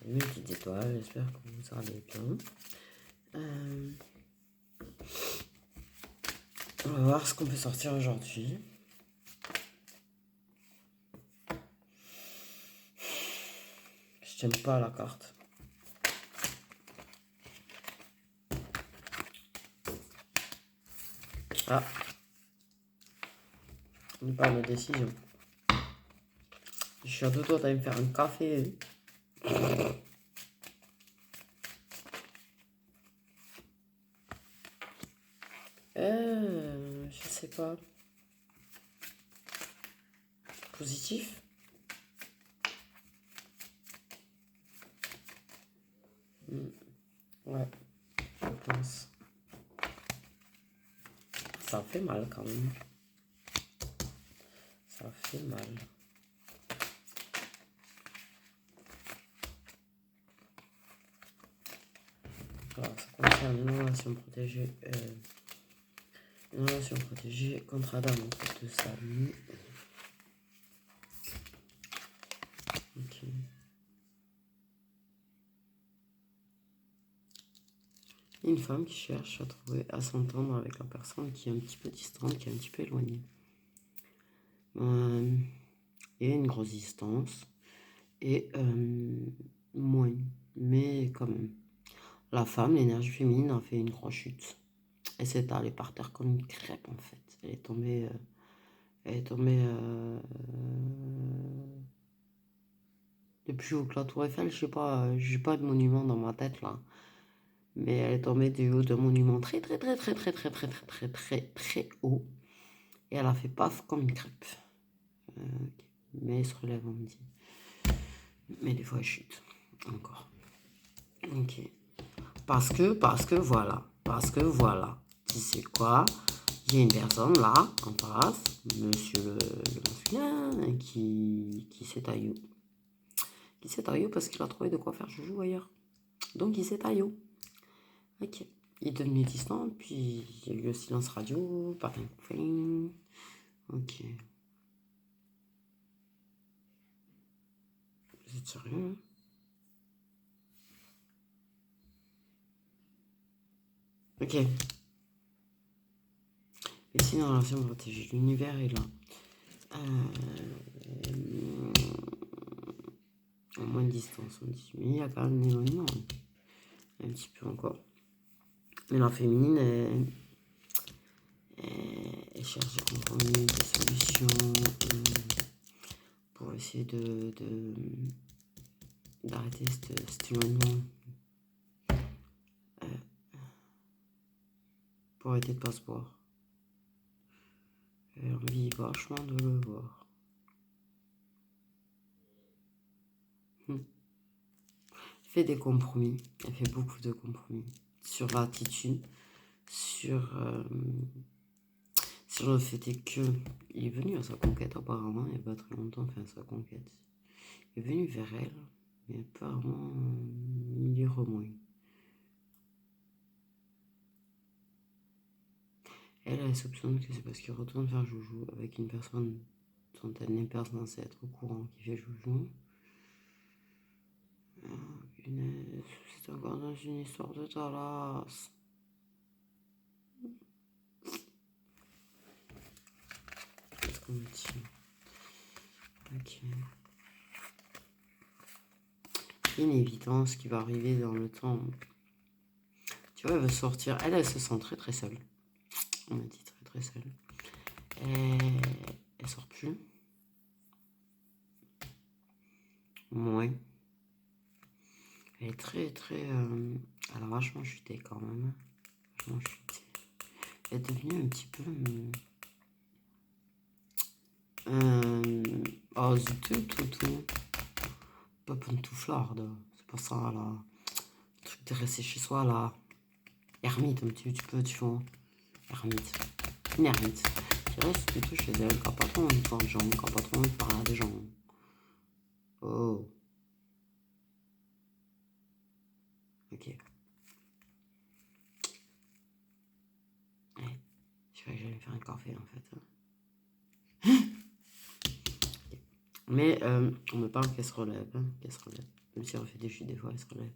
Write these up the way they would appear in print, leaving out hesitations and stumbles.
mes petites étoiles, j'espère que vous allez bien. On va voir ce qu'on peut sortir aujourd'hui. Je tiens pas la carte. Ah, une panne de décision. Je suis à deux doigts d'aller me faire un café. Je sais pas. Positif? Ouais, je pense. Ça fait mal quand même. Ça fait mal. Alors, ça concerne une relation protégée. Une relation protégée contre Adam en fait de salut. Ok. Une femme qui cherche à trouver, à s'entendre avec la personne qui est un petit peu distante, qui est un petit peu éloignée. Il y a une grosse distance et moins, mais quand même. La femme, l'énergie féminine, a fait une grosse chute. Elle s'est allée par terre comme une crêpe en fait. Elle est tombée. De plus haut que la Tour Eiffel, je sais pas, j'ai pas de monument dans ma tête là. Mais elle est tombée du haut d'un monument très haut. Et elle a fait paf comme une crêpe. Okay. Mais elle se relève, on me dit. Mais des fois elle chute. Encore. Ok. Parce que voilà. Tu sais quoi? Il y a une personne là, en face, monsieur le masculin, qui s'est taillé. Qui s'est taillé parce qu'il a trouvé de quoi faire joujou ailleurs. Donc il s'est taillé. Ok. Il est devenu distant, puis il y a eu le silence radio, pas de coupé. Ok. Vous êtes sérieux? Ok. Et sinon, relation protégée, l'univers est là. En moins de distance, on dit. Mais il y a quand même un éloignement. Un petit peu encore. Mais la féminine, elle cherche des compromis, des solutions pour essayer d'arrêter cet éloignement. Pour arrêter de pas se voir. J'ai envie vachement de le voir. Elle fait des compromis. Elle fait beaucoup de compromis. Sur l'attitude. Sur le fait que il est venu à sa conquête apparemment. Il n'y a pas très longtemps fait sa conquête. Il est venu vers elle. Mais apparemment il est remué. Elle soupçonne que c'est parce qu'il retourne faire joujou avec une personne dont elle n'est pas censée être au courant qui fait joujou. C'est encore dans une histoire de Talas. Qu'est-ce qu'on me dit? Ok. Une évidence qui va arriver dans le temps. Tu vois, elle veut sortir. Elle se sent très seule. On m'a dit très seule. Elle sort plus. Ouais. Elle est très. Elle a vachement chuté quand même. Vachement chuté. Elle est devenue un petit peu. Oh, zut, tout. Pas pantouflarde. C'est pas ça là. Le truc de rester chez soi là. Ermite, un petit peu, tu vois. Ermite. Une ermite. Qui reste plutôt chez elle, qui a pas trop envie de voir des gens, qui a pas trop envie de parler à des gens. Oh. Ok. Ouais. Je croyais que j'allais faire un café en fait. Okay. Mais on me parle qu'elle se relève. Qu'elle se relève. Même si on fait des chutes, des fois, elle se relève.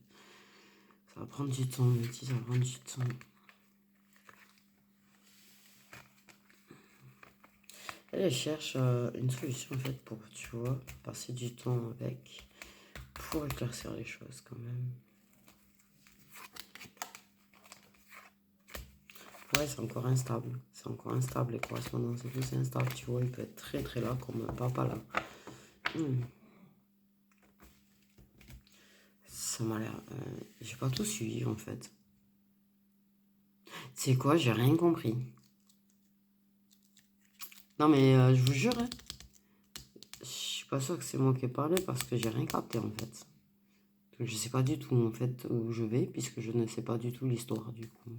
Ça va prendre du temps, mais si ça va prendre du temps. Elle cherche une solution, en fait, pour, tu vois, passer du temps avec, pour éclaircir les choses, quand même. Ouais, c'est encore instable. C'est encore instable, les correspondances et tout, c'est instable, tu vois. Il peut être très, très là, comme un papa, là. Ça m'a l'air... j'ai pas tout suivi, en fait. C'est quoi? J'ai rien compris. Non, mais je vous jure, hein, je suis pas sûr que c'est moi qui ai parlé parce que j'ai rien capté, en fait. Donc, je sais pas du tout, en fait, où je vais, puisque je ne sais pas du tout l'histoire, du coup.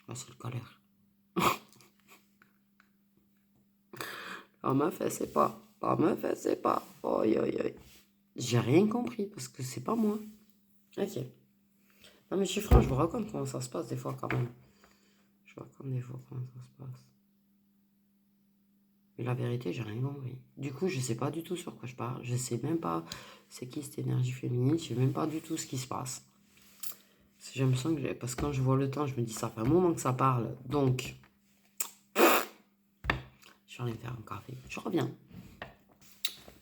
Ah, c'est le colère. La meuf, elle sait pas. La meuf, elle sait pas. Oi, oi, oi. J'ai rien compris parce que c'est pas moi. Ok. Non, mais je suis franc, je vous raconte comment ça se passe des fois quand même. Je vous raconte des fois comment ça se passe. Mais la vérité, j'ai rien compris. Du coup, je sais pas du tout sur quoi je parle. Je sais même pas c'est qui cette énergie féminine. Je sais même pas du tout ce qui se passe. J'ai l'impression que parce que quand je vois le temps, je me dis ça fait un moment que ça parle. Donc, je vais aller me faire un café. Je reviens.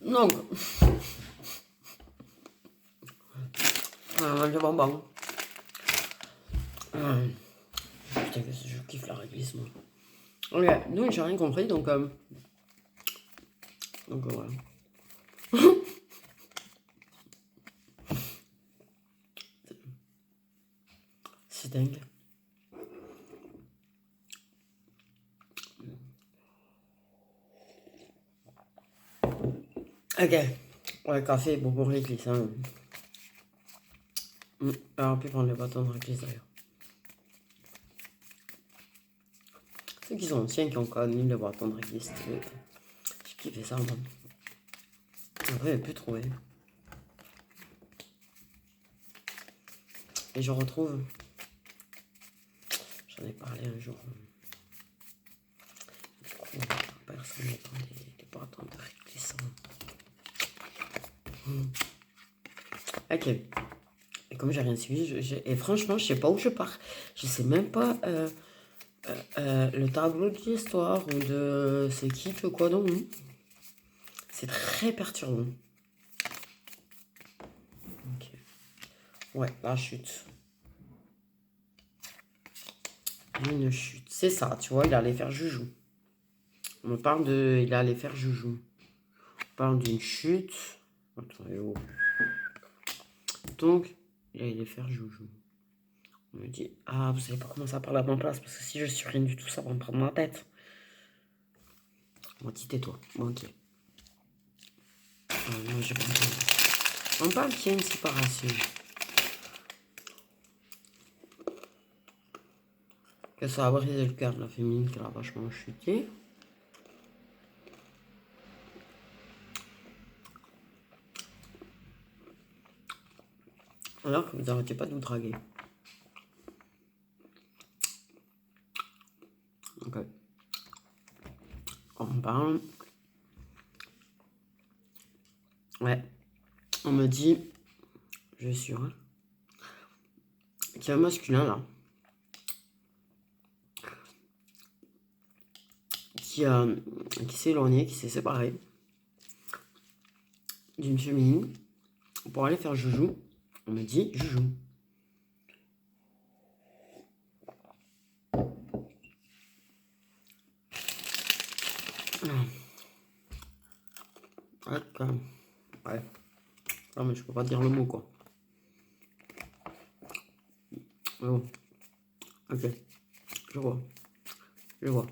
Donc, le bonbon. Putain, je kiffe la réglisse, moi. Ok, donc j'ai rien compris, donc voilà. C'est dingue. Ok. Ouais, café, bonbon réglisse, hein. Alors, on peut prendre le bâton de réglisse, d'ailleurs. Ceux qui sont anciens, qui ont connu le bâton de réglisse, j'ai kiffé ça, moi. Après, j'ai pu trouver. Et je retrouve... J'en ai parlé un jour. Du coup, personne n'entend des bâtons de réglisse. Ok. Et comme j'ai rien suivi, et franchement, je sais pas où je pars. Je sais même pas le tableau de l'histoire ou de c'est qui fait quoi donc. C'est très perturbant. Ok. Ouais, la chute. Une chute. C'est ça, tu vois, il allait faire joujou. On me parle de... Il allait faire joujou. On parle d'une chute. Attendez, oh. Donc, il allait faire joujou. On me dit, ah, vous savez pas comment ça parle à ma place, parce que si je suis rien du tout, ça va me prendre ma tête. Bon, tais-toi. Bon, ok. Moi, j'ai pas entendu. On parle qu'il y a une séparation. Que ça a brisé le cœur de la féminine qui a vachement chuté. Alors que vous n'arrêtez pas de vous draguer. Ok. On parle. Ouais. On me dit, je suis sûr, qu'il y a un masculin là. Qui s'est éloigné, qui s'est séparé d'une féminine pour aller faire joujou. On me dit joujou. Ouais, quand même. Ouais. Non, mais je peux pas dire le mot, quoi. Mais bon. Ok. Je vois. Je vois.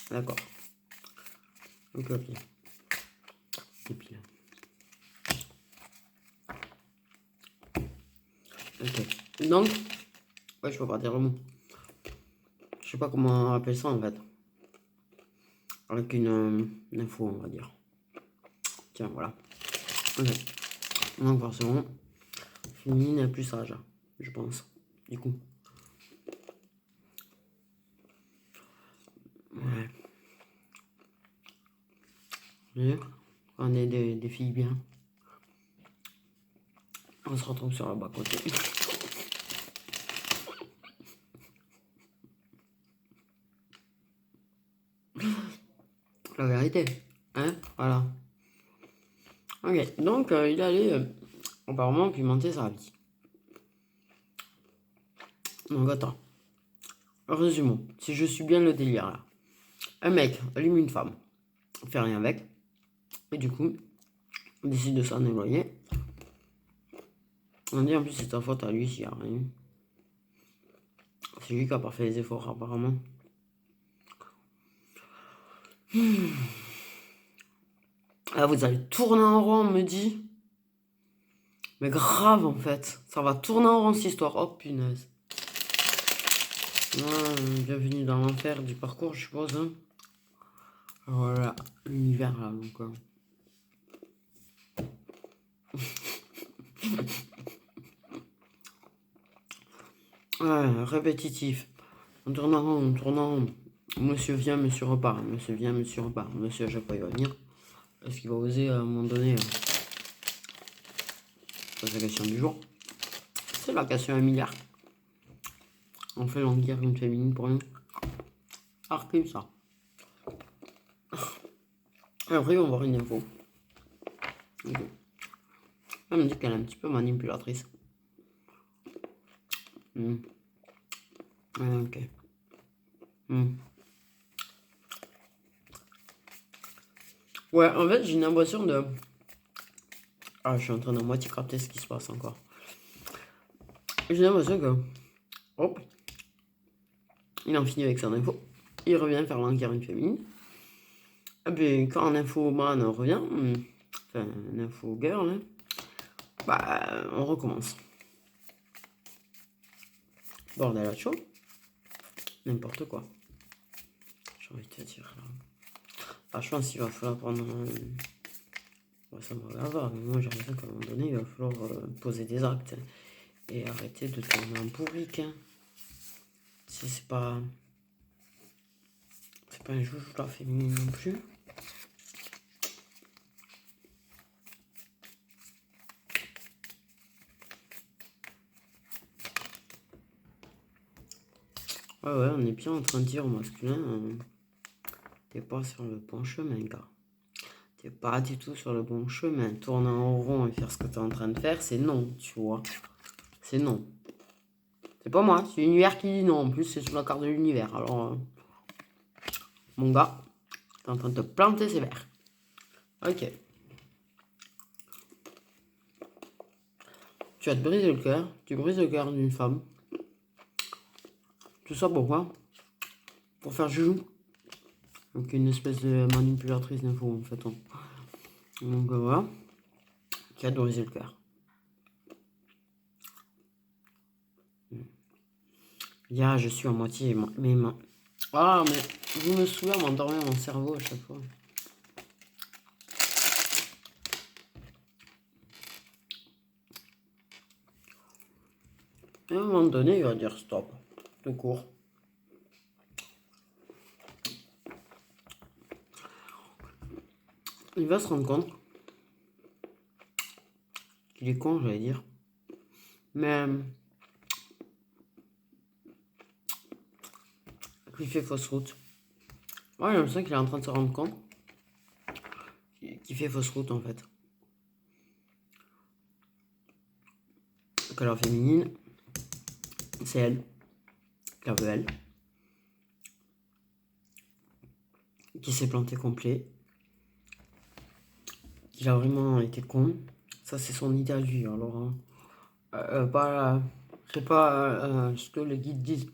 D'accord. Ok, ok. Et puis là. Ok. Donc, ouais, je peux pas dire le mot. Je sais pas comment on appelle ça, en fait. Avec une info, on va dire. Tiens, voilà. Ok. Donc, forcément, féminine est plus sage, je pense. Du coup. Ouais. Et On est des filles bien. On se retrouve sur le bas-côté. La vérité. Hein? Voilà. Ok. Donc, il allait apparemment pimenter sa vie. Donc, attends. Résumons. Si je suis bien le délire là. Un mec allume une femme. Fait rien avec. Et du coup, on décide de s'en éloigner. On dit en plus c'est ta faute à lui s'il n'y a rien. C'est lui qui n'a pas fait les efforts apparemment. Là vous allez tourner en rond, on me dit. Mais grave en fait. Ça va tourner en rond cette histoire. Oh punaise. Bienvenue dans l'enfer du parcours je suppose. Hein. Voilà, l'univers là donc. Ouais, répétitif. On tourne en rond, on tourne en rond. Monsieur vient, monsieur repart. Monsieur vient, monsieur repart. Monsieur à chaque fois il va venir. Est-ce qu'il va oser à un moment donné c'est la question du jour. C'est la question à 1 milliard. On fait languir une féminine pour rien. Archive ça. Après on va voir une info. Okay. Elle me dit qu'elle est un petit peu manipulatrice. Ok. Ouais, en fait, j'ai une impression de... Ah, je suis en train de moitié capter ce qui se passe encore. J'ai l'impression que... Hop. Il en finit avec son info. Il revient faire l'enquête une féminine. Et puis, quand un infoman revient... Enfin, un info girl... Hein, bah, on recommence. Bordel à chaud. N'importe quoi. J'ai envie de te dire là. Ah, je pense qu'il va falloir prendre... Ouais, ça me va. Moi, j'ai l'impression qu'à un moment donné, il va falloir poser des actes. Et arrêter de tourner en bourrique. Hein. C'est pas... C'est pas un joujou la féminine non plus. Ouais, on est bien en train de dire au masculin, t'es pas sur le bon chemin, gars. T'es pas du tout sur le bon chemin. Tourner en rond et faire ce que t'es en train de faire, c'est non, tu vois. C'est non. C'est pas moi, c'est l'univers qui dit non. En plus, c'est sur la carte de l'univers. Alors, mon gars, t'es en train de te planter sévère. Ok. Tu vas te briser le cœur. Tu brises le cœur d'une femme. Tout ça pourquoi? Pour faire joujou. Donc une espèce de manipulatrice d'infos en fait. Hein. Donc voilà. Qui a brisé le cœur. Ya, je suis à moitié. Mais ah, mais vous me saoulez à m'endormir mon cerveau à chaque fois. Et à un moment donné, il va dire stop. Tout court. Il va se rendre compte qu'il est con, j'allais dire. Mais qu'il fait fausse route. Ouais, j'ai l'impression qu'il est en train de se rendre compte qu'il fait fausse route en fait. Que la féminine, c'est elle. La veut elle. Qui s'est planté complet. Qu'il a vraiment été con. Ça, c'est son idée à lui. Alors, hein. C'est pas ce que les guides disent.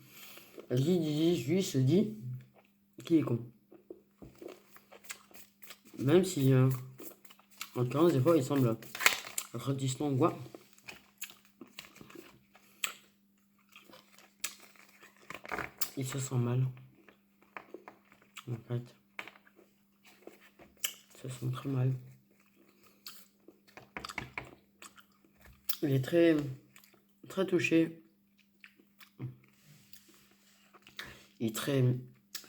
Les guides disent, lui, se dit qu'il est con. Même si, en l'occurrence, des fois, il semble redistant ou quoi. Il se sent mal. En fait. Il se sent très mal. Il est très, très touché. Il est très,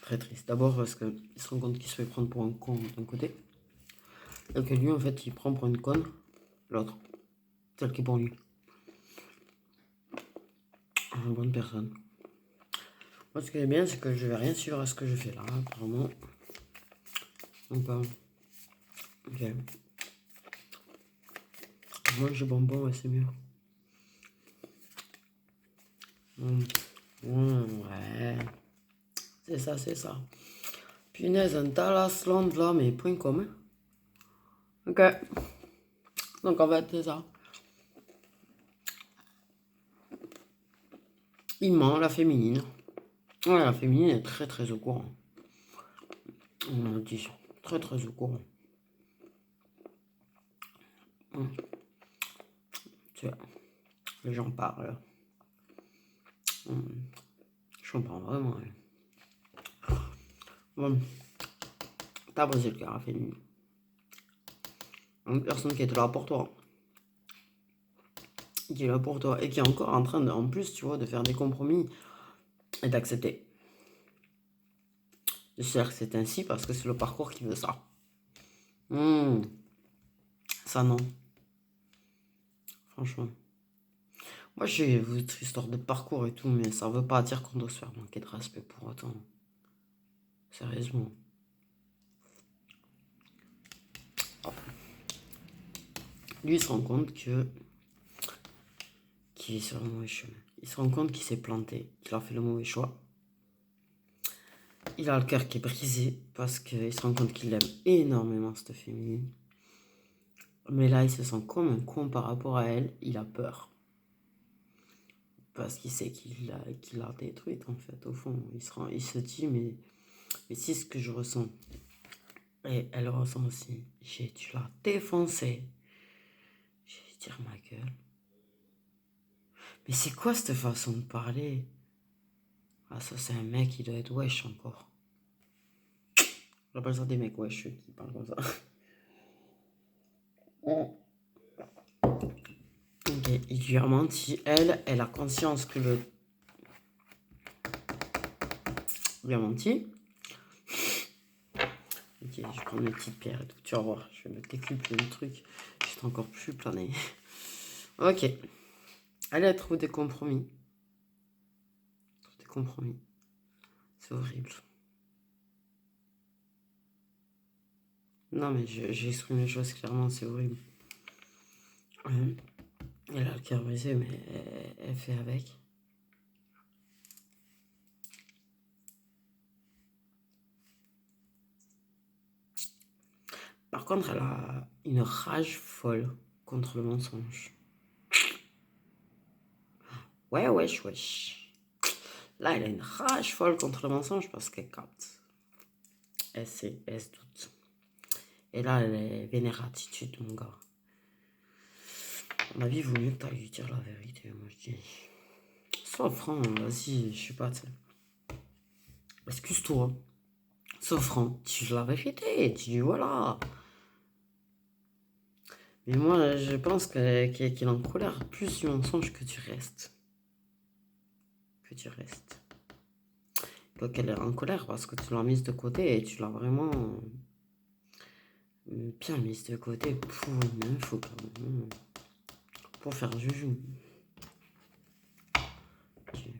très triste. D'abord parce qu'il se rend compte qu'il se fait prendre pour un con d'un côté. Et que lui, en fait, il prend pour une conne l'autre. Celle qui est pour lui. Une bonne personne. Moi, ce qui est bien, c'est que je vais rien suivre à ce que je fais là, apparemment. Donc, ok. Manger bonbon, ouais, c'est mieux. Ouais. C'est ça, c'est ça. Punaise, un Dallas Land là, mais point com. Hein. Ok. Donc, en fait, c'est ça. Il ment, la féminine. Ouais, la féminine est très très au courant. On m'a dit. Très très au courant. Tu vois, les gens parlent. Je comprends vraiment. Bon, t'as posé le cœur à féminine. Une personne qui est là pour toi. Qui est là pour toi. Et qui est encore en train de, en plus, tu vois, de faire des compromis et d'accepter. J'espère que c'est ainsi parce que c'est le parcours qui veut ça. Ça non. Franchement. Moi j'ai votre histoire de parcours et tout, mais ça veut pas dire qu'on doit se faire manquer de respect pour autant. Sérieusement. Lui il se rend compte que qu'il est sur le mauvais chemin. Il se rend compte qu'il s'est planté, qu'il a fait le mauvais choix. Il a le cœur qui est brisé parce qu'il se rend compte qu'il aime énormément cette féminine. Mais là il se sent comme un con par rapport à elle, il a peur. Parce qu'il sait qu'il l'a détruite en fait, au fond. Il se dit mais c'est ce que je ressens. Et elle ressent aussi. J'ai dû la défoncer. J'ai dû dire ma gueule. Mais c'est quoi cette façon de parler? Ah ça c'est un mec, il doit être wesh encore. J'appelle ça des mecs wesh qui parlent comme ça. Ok, il lui a menti. Elle a conscience que le... Il lui a menti. Ok, je vais prendre mes petites pierres et tout. Tu vas voir, je vais me décupler le truc. Je vais encore plus planer. Ok. Elle a trouvé des compromis. Des compromis. C'est horrible. Non, mais j'exprime les choses clairement, c'est horrible. Elle a le cœur brisé, mais elle fait avec. Par contre, elle a une rage folle contre le mensonge. Ouais, wesh, wesh. Là, elle a une rage folle contre le mensonge parce qu'elle capte. Elle sait, elle se doute. Et là, elle est vénère attitude, mon gars. À mon avis, il vaut mieux que tu ailles lui dire la vérité. Moi, je dis. Sois franc, vas-y, je sais pas, tu sais. Excuse-toi. Sois franc, dis la vérité. Dis voilà. Mais moi, je pense qu'il est en colère plus du mensonge que du reste. Que du reste. Donc elle est en colère parce que tu l'as mise de côté et tu l'as vraiment bien mise de côté pour une info quand même. Pour faire joujou. Okay.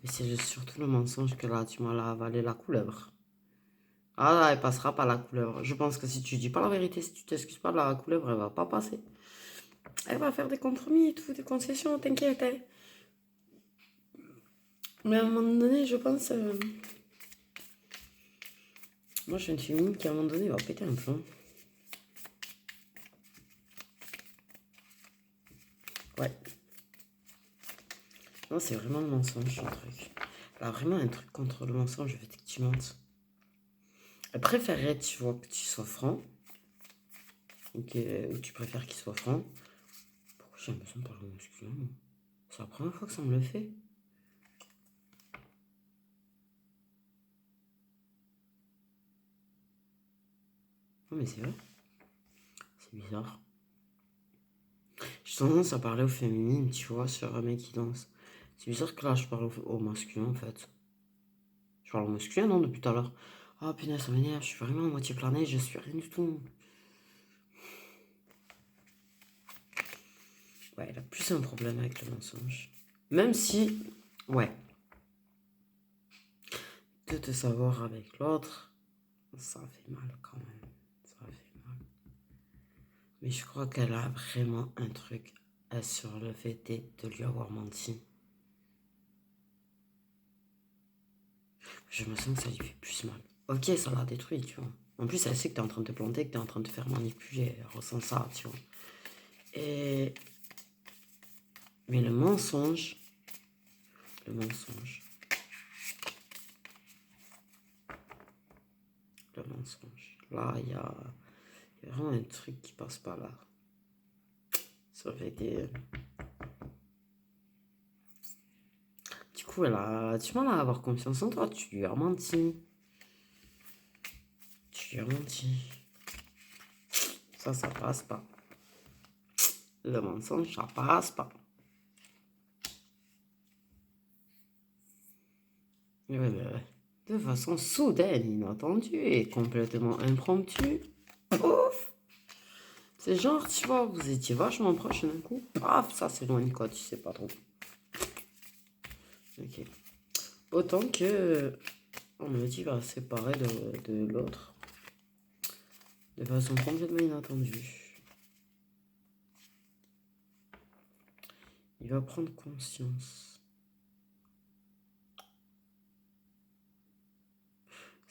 Mais c'est surtout le mensonge que là, tu m'as avalé la couleuvre. Ah là, elle passera pas la couleuvre. Je pense que si tu dis pas la vérité, si tu t'excuses pas de la couleuvre, elle va pas passer. Elle va faire des compromis et tout, des concessions, t'inquiète. Hein. Mais à un moment donné, je pense... Moi, je suis une fille qui, à un moment donné, va péter un plomb. Ouais. Non, c'est vraiment le mensonge, le truc. Elle a vraiment un truc contre le mensonge, je veux que tu mentes. Elle préférerait, tu vois, que tu sois franc. Ou tu préfères qu'il soit franc. Pourquoi j'ai l'impression de parler masculin? C'est la première fois que ça me le fait. Non, mais c'est vrai. C'est bizarre. J'ai tendance à parler au féminin, tu vois, sur un mec qui danse. C'est bizarre que là, je parle au masculin, en fait. Je parle au masculin, non, depuis tout à l'heure. Oh punaise, ça m'énerve, je suis vraiment à moitié plané, je suis rien du tout. Ouais, elle a plus un problème avec le mensonge. Même si, ouais, de te savoir avec l'autre, ça fait mal quand même. Ça fait mal. Mais je crois qu'elle a vraiment un truc sur le fait de lui avoir menti. Je me sens que ça lui fait plus mal. Ok, ça l'a détruit, tu vois. En plus, elle sait que t'es en train de te planter, que t'es en train de te faire manipuler. Elle ressent ça, tu vois. Et... Mais le mensonge, le mensonge, le mensonge. Là, il y a vraiment un truc qui passe pas là. Ça fait que... Du coup, elle a du mal à avoir confiance en toi. Tu lui as menti. Tu lui as menti. Ça passe pas. Le mensonge, ça passe pas. Ouais, ouais. De façon soudaine, inattendue et complètement impromptue. Pouf! C'est genre, tu vois, vous étiez vachement proches d'un coup. Paf, ça s'éloigne quoi, tu sais pas trop. Ok. Autant que on me dit va se séparer de l'autre de façon complètement inattendue. Il va prendre conscience.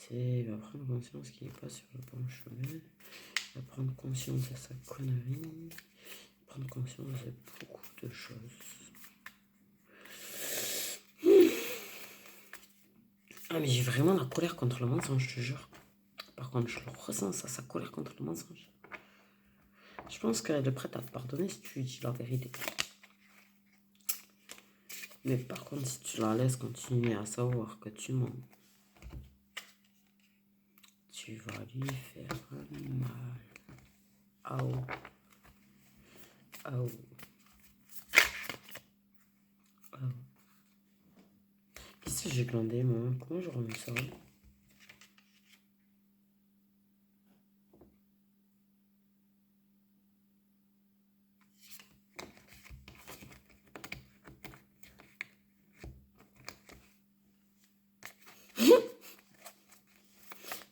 Il va prendre conscience qu'il n'est pas sur le bon chemin. Il va prendre conscience de sa connerie. Prendre conscience de beaucoup de choses. Ah mais j'ai vraiment la colère contre le mensonge, je te jure. Par contre, je le ressens, ça, sa colère contre le mensonge. Je pense qu'elle est prête à te pardonner si tu lui dis la vérité. Mais par contre, si tu la laisses continuer à savoir que tu mens, tu vas lui faire mal. Aou. Aou. Aou. Qu'est-ce que j'ai glandé, moi? Comment je remets ça?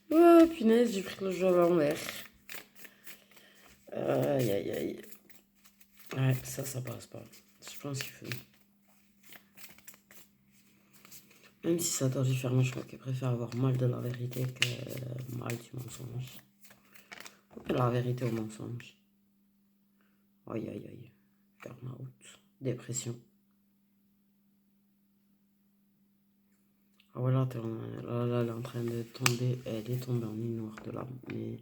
Oh, punaise, j'ai pris le jeu à l'envers. Aïe, aïe, aïe. Ouais, ça passe pas. Je pense qu'il faut... Même si ça doit lui faire mal, je crois qu'elle préfère avoir mal de la vérité que mal du mensonge. La vérité au mensonge. Aïe, aïe, aïe. Burn-out. Dépression. Ah ouais, là, là, elle est en train de tomber. Elle est tombée en une noire de larmes. Mais...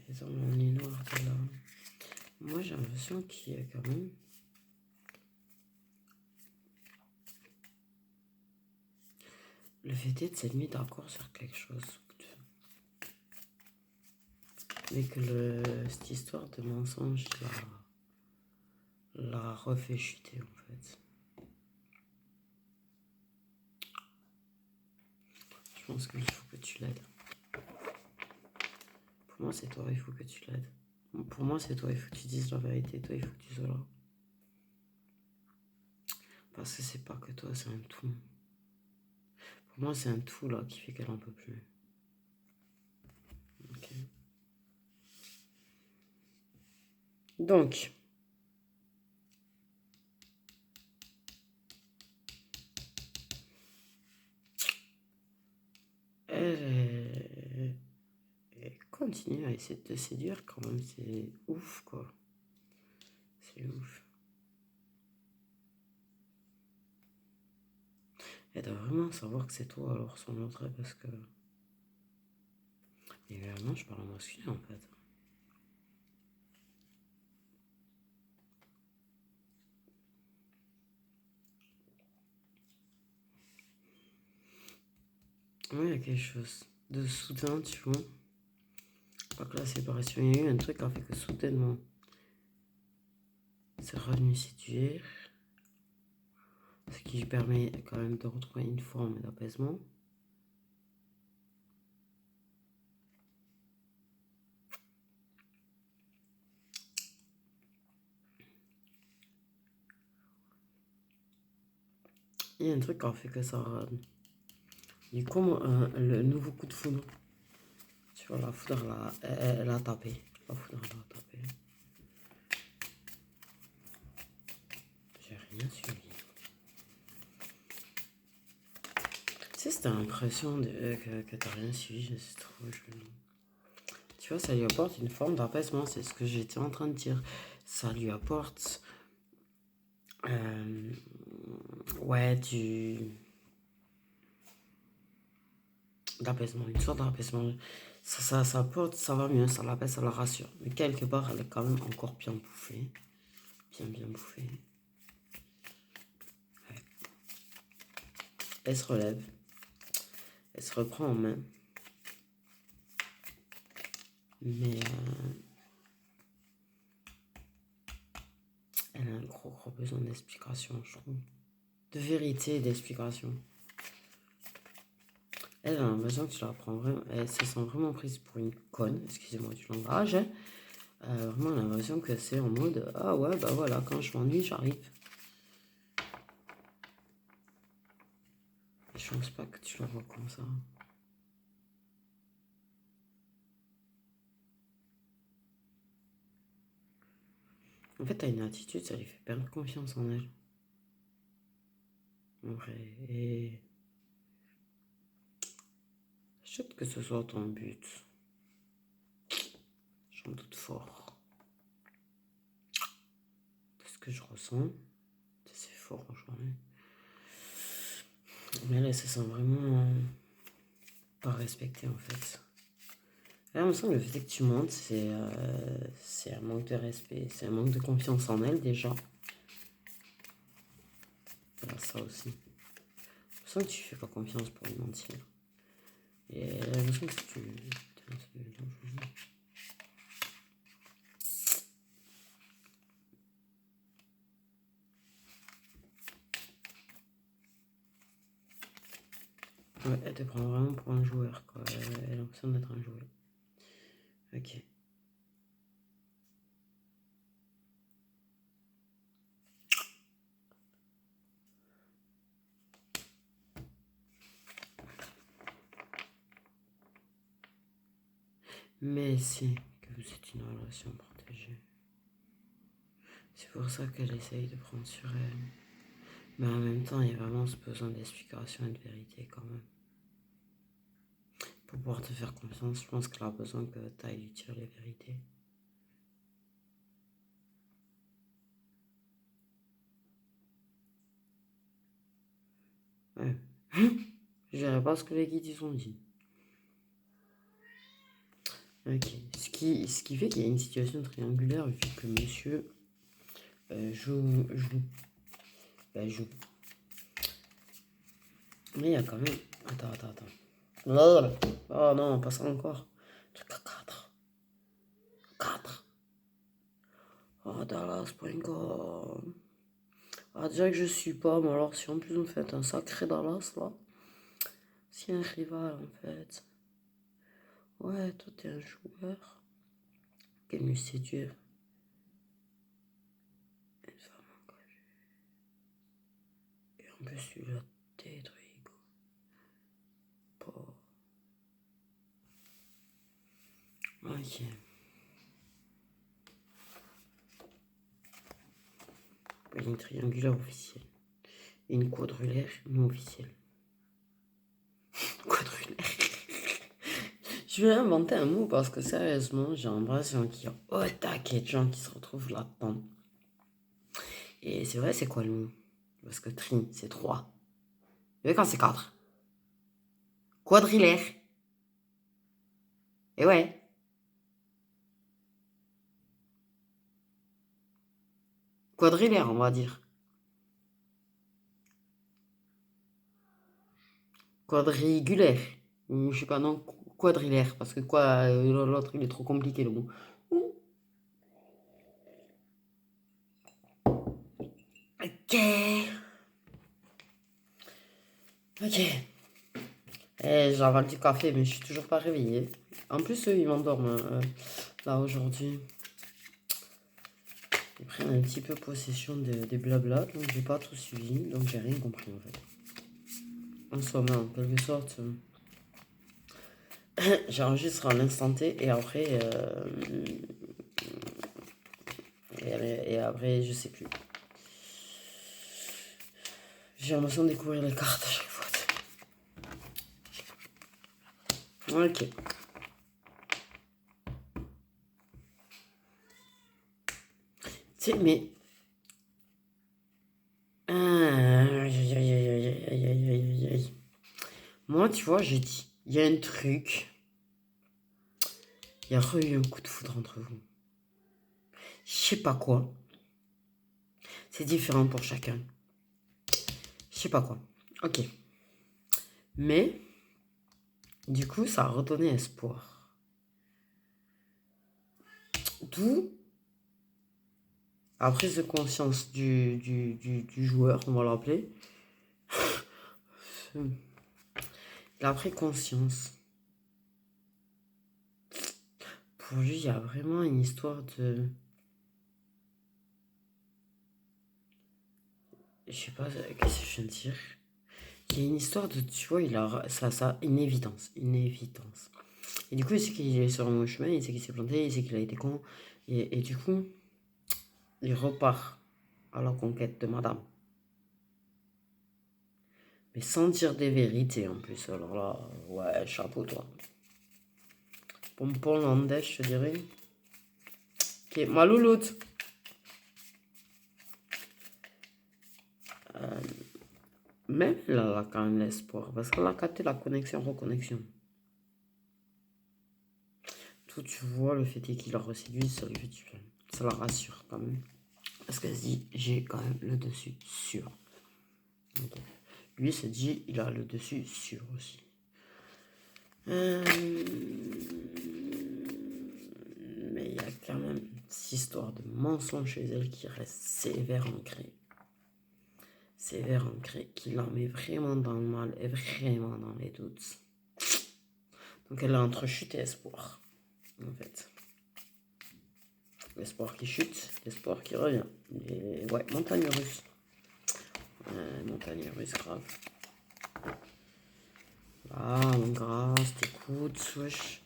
Elle est tombée en une noire de larmes. Moi, j'ai l'impression qu'il y a quand même... Le fait est de s'être mis d'accord sur quelque chose. Mais que cette histoire de mensonge l'a refait chuter, en fait. Je pense qu'il faut que tu l'aides. Pour moi, c'est toi, il faut que tu l'aides. Pour moi, c'est toi, il faut que tu dises la vérité. Toi, il faut que tu sois là. Parce que c'est pas que toi, c'est un tout. Pour moi, c'est un tout là qui fait qu'elle en peut plus. Ok. Donc, elle continue à essayer de te séduire quand même. C'est ouf, quoi. C'est ouf. Elle doit vraiment savoir que c'est toi alors son autre parce que... Mais vraiment, je parle en masculin en fait. Oui, il y a quelque chose de soudain, tu vois. Donc là, séparation, il y a eu un truc qui a fait que soudainement, c'est revenu séduire. Ce qui permet quand même de retrouver une forme d'apaisement. Il y a un truc qui a fait que ça... Du coup, le nouveau coup de foudre. Tu vois, la foudre, là, elle a tapé. La foudre, elle a tapé. J'ai rien suivi. Tu sais, c'était l'impression que t'as rien suivi. C'est trop joli. Tu vois, ça lui apporte une forme d'apaisement. C'est ce que j'étais en train de dire. Ça lui apporte... ouais, d'apaisement, une sorte d'apaisement. Ça apporte, ça va mieux, ça l'apaise, ça la rassure. Mais quelque part, elle est quand même encore bien bouffée. Bien bouffée. Ouais. Elle se relève. Elle se reprend en main. Mais elle a un gros besoin d'explication, je trouve. De vérité et d'explication. Elle a l'impression que tu la prends vraiment. Elle se sent vraiment prise pour une conne, excusez-moi du langage. Hein. Vraiment l'impression que c'est en mode ah ouais, bah voilà, quand je m'ennuie, j'arrive. Je pense pas que tu la vois comme ça. En fait, t'as une attitude, ça lui fait perdre confiance en elle. En vrai. Et je souhaite que ce soit ton but. J'en doute fort. De ce que je ressens, c'est fort aujourd'hui. Mais là, elle se sent vraiment pas respectée en fait. Là, il me semble que le fait que tu montes, c'est un manque de respect, c'est un manque de confiance en elle déjà. Voilà, ça aussi. Je sens que tu fais pas confiance pour lui mentir. Et j'ai l'impression que tu... Ouais, elle te prend vraiment pour un joueur, quoi. Elle a l'impression d'être un joueur. Ok. Mais c'est que vous êtes une relation protégée. C'est pour ça qu'elle essaye de prendre sur elle. Mais en même temps, il y a vraiment ce besoin d'explication et de vérité quand même. Pour pouvoir te faire confiance, je pense qu'elle a besoin que tu ailles lui dire les vérités. Ouais. Je dirais pas ce que les guides ils ont dit. Ok. Ce qui fait qu'il y a une situation triangulaire vu que monsieur joue. Joue. Mais il y a quand même. Attends. Oh non, pas ça encore. Truc à 4. 4. Oh, Dallas.com. Ah, déjà que je suis pas, mais alors si en plus vous faites un sacré Dallas là. Si un rival en fait. Ouais, toi t'es un joueur. Qui est venu séduire une femme engagée. Et en plus tu l'as détruit. Pas. Ok. Une triangulaire officielle. Et une quadrulaire non officielle. Quadrulaire. Je vais inventer un mot parce que sérieusement, j'ai l'impression qu'il y a au taquet de gens qui se retrouvent là-dedans. Et c'est vrai, c'est quoi le mot? Parce que tri, c'est 3. Et quand c'est 4? Quadrilaire. Et ouais. Quadrilaire, on va dire. Quadrigulaire. Ou je sais pas, non. quadrilaire. Parce que quoi, l'autre, il est trop compliqué le mot. Ok. Ok. J'avale du café, mais je suis toujours pas réveillée. En plus, eux, ils m'endorment là aujourd'hui. Ils prennent un petit peu possession des blabla, donc j'ai pas tout suivi, donc j'ai rien compris en fait. En somme, en quelque sorte, j'enregistre à l'instant T et après, et après, je sais plus. J'ai l'impression de découvrir les cartes à chaque fois. Ok. Tu sais, mais. Aïe, aïe, aïe, aïe, aïe, aïe, aïe, aïe. Moi, tu vois, j'ai dit, il y a un truc. Il y a eu un coup de foudre entre vous. Je sais pas quoi. C'est différent pour chacun. Je sais pas quoi. Ok. Mais, du coup, ça a redonné espoir. D'où la prise de conscience du joueur, on va l'appeler. Il a pris conscience. Pour lui, il y a vraiment une histoire de... Je sais pas, qu'est-ce que je viens de dire? Il y a une histoire de, tu vois, il a ça, une évidence, une évidence. Et du coup, il sait qu'il est sur un mauvais chemin, il sait qu'il s'est planté, il sait qu'il a été con. Et du coup, il repart à la conquête de madame. Mais sans dire des vérités en plus. Alors là, ouais, chapeau toi. Pompon landais, je te dirais. Ok, ma louloute. Même là, elle a quand même l'espoir. Parce qu'elle a capté la connexion, reconnexion. Tout, tu vois, le fait est qu'il la reséduise, ça lui fait du bien. Ça la rassure quand même. Parce qu'elle se dit, j'ai quand même le dessus sûr. Okay. Lui se dit, il a le dessus sûr aussi. Mais il y a quand même cette histoire de mensonge chez elle qui reste sévère ancrée. Sévère ancrée, qui la met vraiment dans le mal et vraiment dans les doutes. Donc elle a entre chute et espoir, en fait. L'espoir qui chute, l'espoir qui revient. Et ouais, montagne russe. Montagne russe, grave. Ah, mon grâce, t'écoutes, wesh.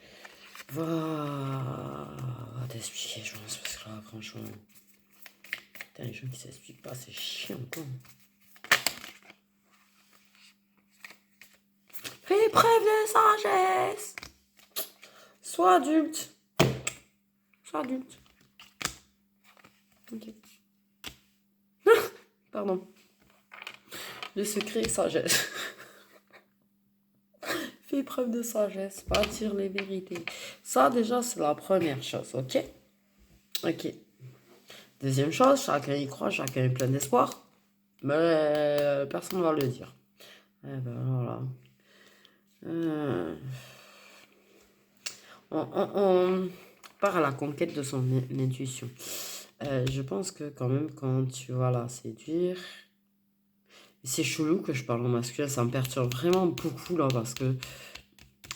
Va t'expliquer, je pense, parce que là, franchement. Putain, les gens qui s'expliquent pas, c'est chiant, quoi. Fais preuve de sagesse. Sois adulte. Sois adulte. Ok. Pardon. Le secret est sagesse. Fais preuve de sagesse, pas dire les vérités. Ça, déjà, c'est la première chose, ok? Ok. Deuxième chose, chacun y croit, chacun est plein d'espoir. Mais personne ne va le dire. Eh ben voilà. On part à la conquête de son intuition. Je pense que quand même, quand tu vas la séduire, c'est chelou que je parle en masculin, ça me perturbe vraiment beaucoup là, parce que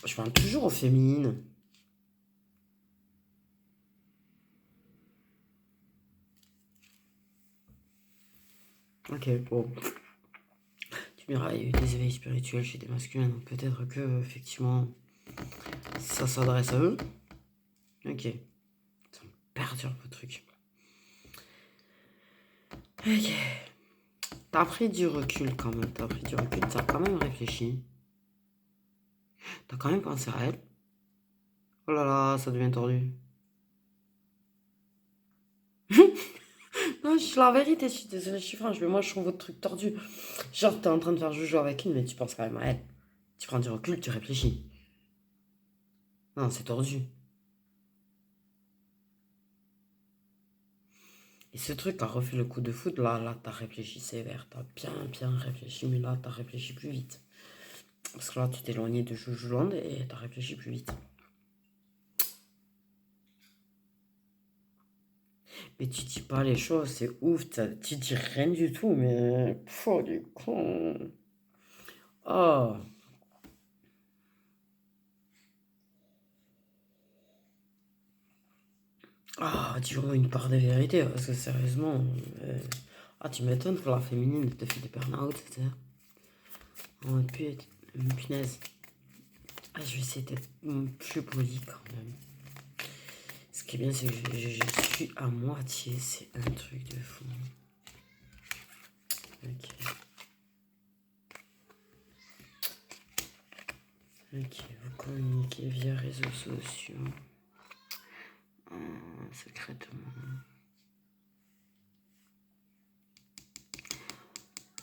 je parle toujours au féminine. Ok, bon. Tu me diras, il y a eu des éveils spirituels chez des masculins, donc peut-être que, effectivement, ça s'adresse à eux. Ok. Ça me perturbe le truc. Ok. T'as pris du recul quand même, t'as quand même réfléchi. T'as quand même pensé à elle. Oh là là, ça devient tordu. Non, je la vérité, je suis désolée, je suis franche, mais moi je trouve votre truc tordu. Genre, t'es en train de faire joujou avec une, mais tu penses quand même à elle. Tu prends du recul, tu réfléchis. Non, c'est tordu. Et ce truc a refait le coup de foot, là, t'as réfléchi sévère. T'as bien réfléchi, mais là, t'as réfléchi plus vite. Parce que là, tu t'es éloigné de Joujoulande et t'as réfléchi plus vite. Mais tu dis pas les choses, c'est ouf, tu dis rien du tout, mais... Oh, du con. Oh. Ah, dis-moi une part de vérité, parce que sérieusement... Ah, tu m'étonnes que la féminine te fait des burn-out, tu sais. Oh, punaise. Ah, je vais essayer d'être plus poli quand même. Ce qui est bien, c'est que je suis à moitié, c'est un truc de fou. Ok. Ok, vous communiquez via réseaux sociaux. Secrètement.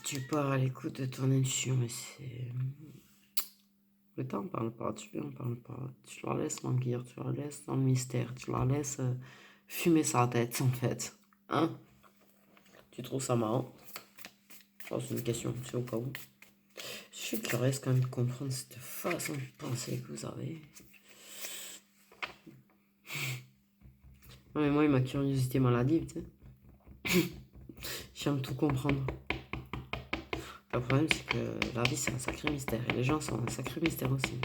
Tu pars à l'écoute de ton intuition, mais c'est... Le temps, on parle pas, on parle pas. Tu la laisses languir, tu la laisses dans le mystère, tu la laisses fumer sa tête, en fait. Hein? Tu trouves ça marrant? Oh, c'est une question, c'est au cas où. Je suis curieuse quand même de comprendre cette façon de penser que vous avez. Non, mais moi, ma curiosité maladive, tu sais. J'aime tout comprendre. Le problème, c'est que la vie, c'est un sacré mystère. Et les gens sont un sacré mystère aussi.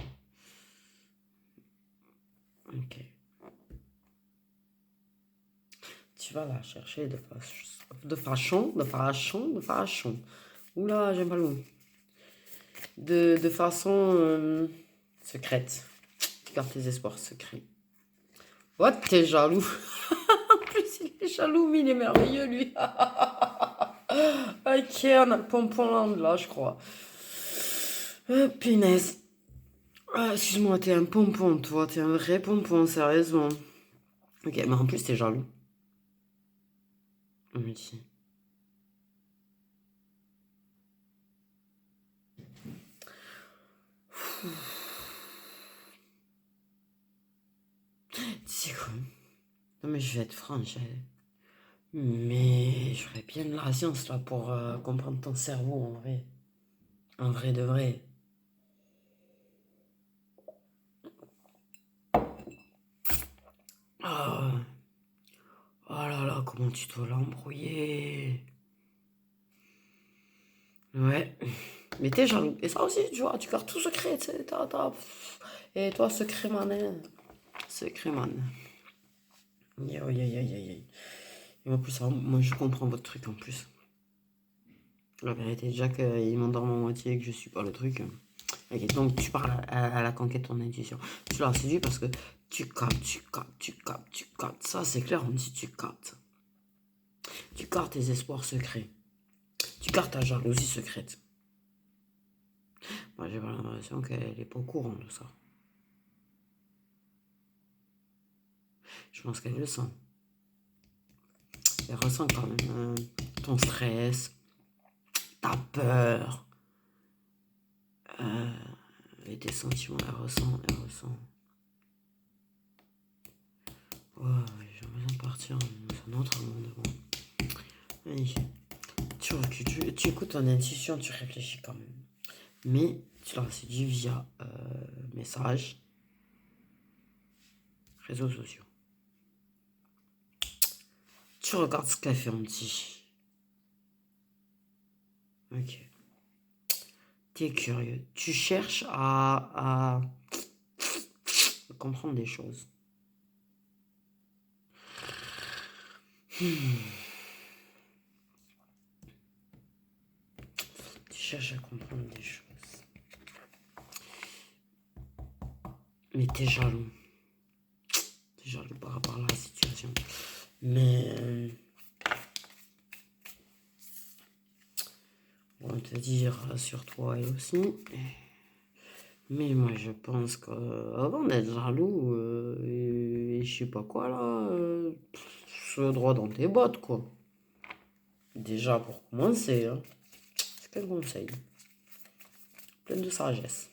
Ok. Tu vas la chercher de façon. Oula, j'aime pas le mot. De façon secrète. Tu gardes tes espoirs secrets. Oh, t'es jaloux. En plus, il est jaloux, mais il est merveilleux, lui. Ok, on a le pompon là, je crois. Punaise. Ah, excuse-moi, t'es un pompon, toi. T'es un vrai pompon, sérieusement. Ok, mais en plus, t'es jaloux. On me dit. Tu sais quoi? Non, mais je vais être franche. Mais j'aurais bien de la science là pour comprendre ton cerveau en vrai. En vrai de vrai. Ah, oh là là, comment tu dois l'embrouiller. Ouais. Mais t'es jaloux. Et ça aussi, tu vois, tu gardes tout secret. Tu sais, Et toi, secret man. Secret man. Aïe, aïe, aïe, aïe, aïe. Et en plus, moi, je comprends votre truc en plus. La vérité, déjà qu'il m'endorme à moitié et que je suis pas le truc. Ok, donc tu parles à la conquête de ton intuition. Tu l'as séduit parce que tu captes, tu captes, tu captes, tu captes. Ça, c'est clair, on dit tu captes. Tu captes tes espoirs secrets. Tu captes ta jalousie secrète. Moi, j'ai pas l'impression qu'elle est pas au courant de ça. Je pense qu'elle le sent. Elle ressent quand même ton stress, ta peur, et tes sentiments. Elle ressent, elle ressent. Oh, j'ai besoin de partir dans un autre monde. Bon. Oui. Tu écoutes ton intuition, tu réfléchis quand même. Mais tu l'as séduit via message, réseaux sociaux. Tu regardes ce qu'elle fait en petit. Ok. T'es curieux. Tu cherches à comprendre des choses. Tu cherches à comprendre des choses. Mais t'es jaloux. T'es jaloux par rapport à la situation. Mais on va te dire sur toi elle aussi. Mais moi je pense qu'avant d'être jaloux et je sais pas quoi là, sois droit dans tes bottes quoi. Déjà pour commencer, hein, c'est quel conseil? Plein de sagesse.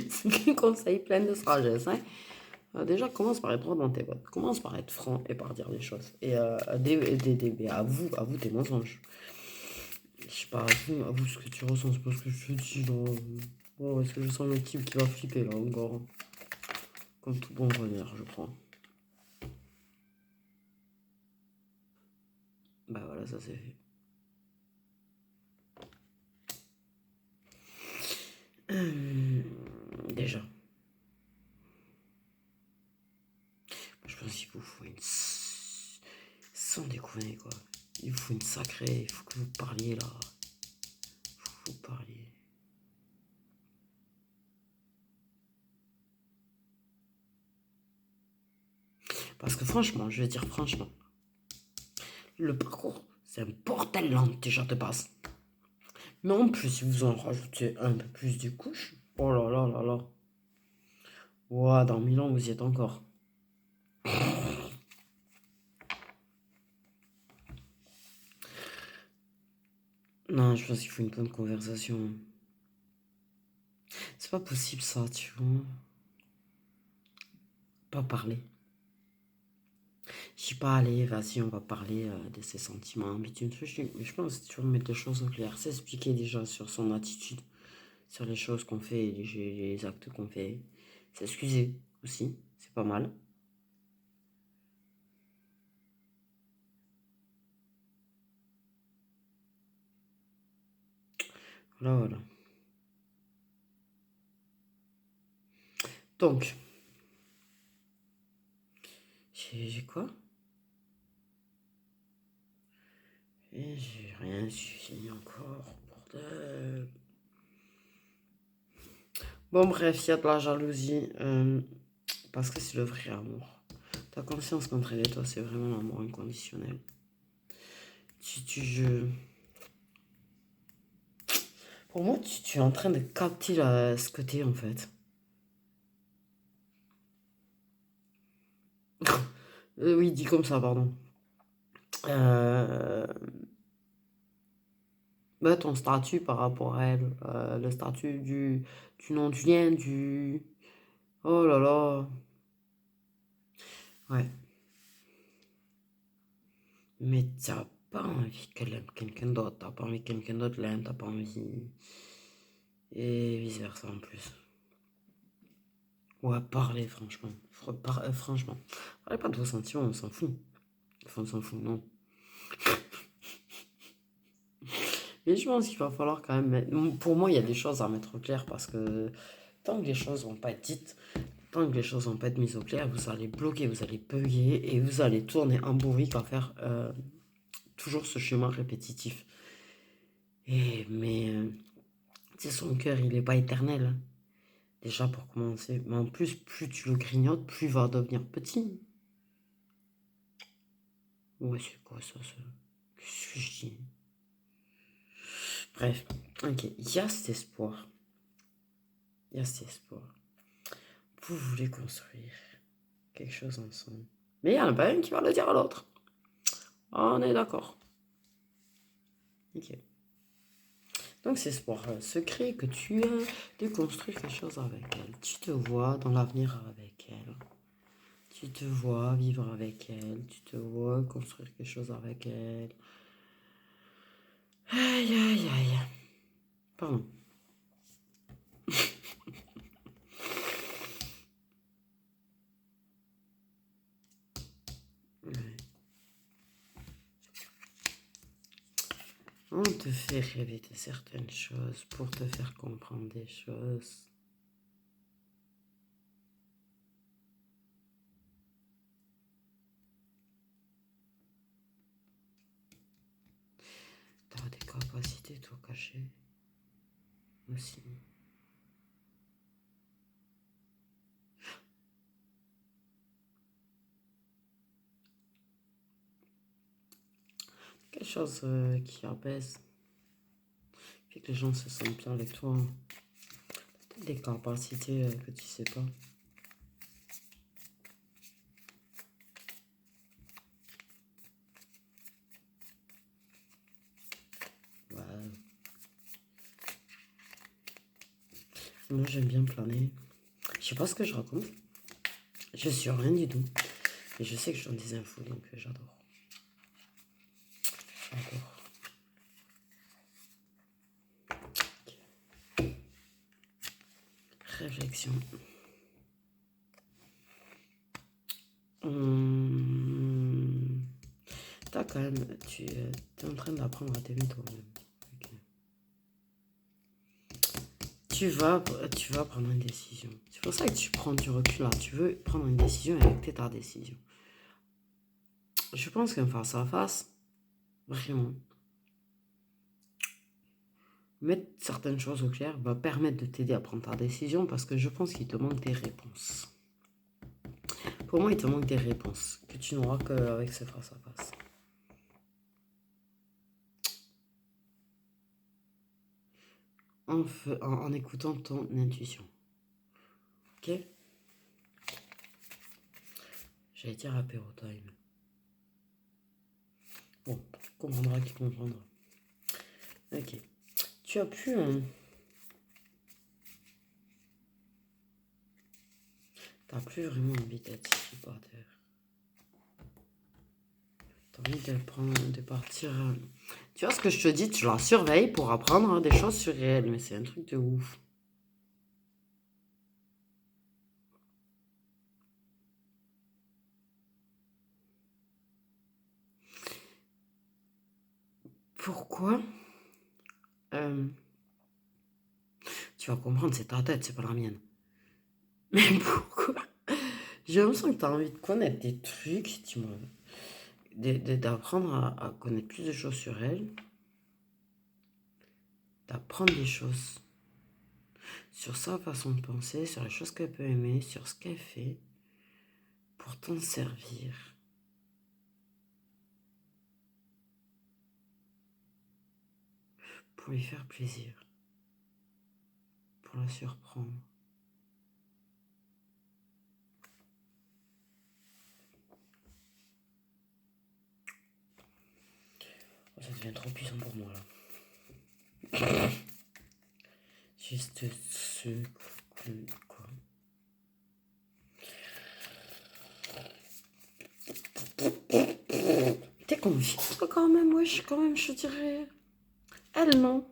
C'est quel conseil plein de sagesse, hein? Déjà, commence par être droit dans tes bottes. Commence par être franc et par dire les choses. Et avoue tes mensonges. Je sais pas, avoue ce que tu ressens, c'est pas ce que je te dis là. Oh, est-ce que je sens le type qui va flipper là encore? Comme tout bon renard, je crois. Bah voilà, ça c'est fait. Déjà, je pense qu'il vous faut une... Sans déconner quoi. Il vous faut une sacrée... Il faut que vous parliez là. Il faut que vous parliez. Parce que franchement, je vais dire franchement, le parcours, c'est un bordel lent déjà de base. Mais en plus, si vous en rajoutez un peu plus de couches, oh là là là là. Ouah, dans 1000 ans, vous y êtes encore. Non, je pense qu'il faut une bonne conversation. C'est pas possible ça, tu vois. Pas parler. Je sais pas, allez, vas-y, on va parler de ses sentiments. Mais je pense que tu veux mettre les choses au clair. S'expliquer déjà sur son attitude, sur les choses qu'on fait, les actes qu'on fait. S'excuser aussi, c'est pas mal. Voilà, voilà. Donc, j'ai quoi? Et j'ai rien suivi encore, bordel. Bon, bref, il y a de la jalousie. Parce que c'est le vrai amour. Ta conscience qu'entre elle et toi, c'est vraiment l'amour inconditionnel. Je... Pour moi, tu es en train de capter ce côté, en fait. Oui, dit comme ça, pardon. Euh, Bah, ton statut par rapport à elle. Le statut du nom du lien, du... Oh là là. Ouais. Mais t'as pas envie qu'elle aime quelqu'un d'autre. T'as pas envie que quelqu'un d'autre l'aime. T'as pas envie... Et vice-versa en plus. Ouais, parlez franchement. Franchement. Parlez pas de vos sentiments, on s'en fout. Enfin, on s'en fout, non. Mais je pense qu'il va falloir quand même Pour moi, il y a des choses à mettre au clair parce que tant que les choses vont pas être dites, tant que les choses vont pas être mises au clair, vous allez bloquer, vous allez bugger et vous allez tourner en bourrique à faire toujours ce chemin répétitif. Mais tu sais, son cœur, il est pas éternel, hein. Déjà pour commencer. Mais en plus, plus tu le grignotes, plus il va devenir petit. Ouais, c'est quoi ça? Qu'est-ce que je dis? Bref, ok, il y a cet espoir. Il y a cet espoir. Vous voulez construire quelque chose ensemble. Mais il n'y en a pas un qui va le dire à l'autre. On est d'accord. Ok. Donc c'est espoir secret que tu as de construire quelque chose avec elle. Tu te vois dans l'avenir avec elle. Tu te vois vivre avec elle. Tu te vois construire quelque chose avec elle. Aïe, aïe, aïe. Pardon. Ouais. On te fait rêver de certaines choses pour te faire comprendre des choses. T'as des capacités tout cachées aussi. Quelque chose qui apaise, fait que les gens se sentent bien avec toi. Peut-être des capacités que tu sais pas. Ouais. Moi j'aime bien planer. Je sais pas ce que je raconte. Je Je suis rien du tout. Et je sais que je donne des infos, donc j'adore. J'adore. Réflexion. T'as quand même... Tu es en train d'apprendre à t'aimer toi-même. Okay. Tu vas prendre une décision. C'est pour ça que tu prends du recul là. Tu veux prendre une décision et acter ta décision. Je pense qu'un face à face, vraiment, mettre certaines choses au clair va permettre de t'aider à prendre ta décision parce que je pense qu'il te manque des réponses. Pour moi, il te manque des réponses que tu n'auras qu'avec ce face à face. En écoutant ton intuition. Ok? J'allais dire apéro time. Bon, comprendra qui comprendra. Ok. Tu as plus un... T'as plus vraiment envie d'être ici par terre. T'as envie de partir... Tu vois ce que je te dis, tu la surveilles pour apprendre des choses sur elle, mais c'est un truc de ouf. Pourquoi Tu vas comprendre, c'est ta tête, c'est pas la mienne. Mais pourquoi J'ai l'impression que tu as envie de connaître des trucs, d'apprendre à connaître plus de choses sur elle, d'apprendre des choses sur sa façon de penser, sur les choses qu'elle peut aimer, sur ce qu'elle fait, pour t'en servir. Pour lui faire plaisir. Pour la surprendre. Oh, ça devient trop puissant pour moi là. Juste ce... Quoi T'es confiante quand même, wesh, quand même, je dirais. Elle, non.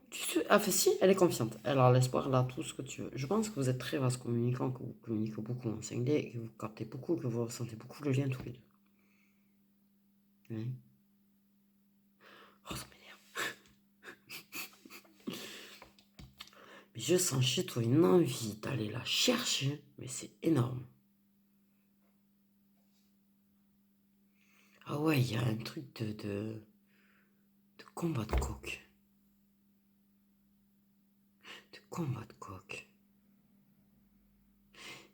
Enfin, si, elle est confiante. Elle a l'espoir, elle a tout ce que tu veux. Je pense que vous êtes très vaste communicant, que vous communiquez beaucoup en 5D, que vous captez beaucoup, que vous ressentez beaucoup le lien tous les deux. Oui. Oh, ça m'énerve. Mais je sens chez toi une envie d'aller la chercher, mais c'est énorme. Ah ouais, il y a un truc de combat de coq. De combat de coq.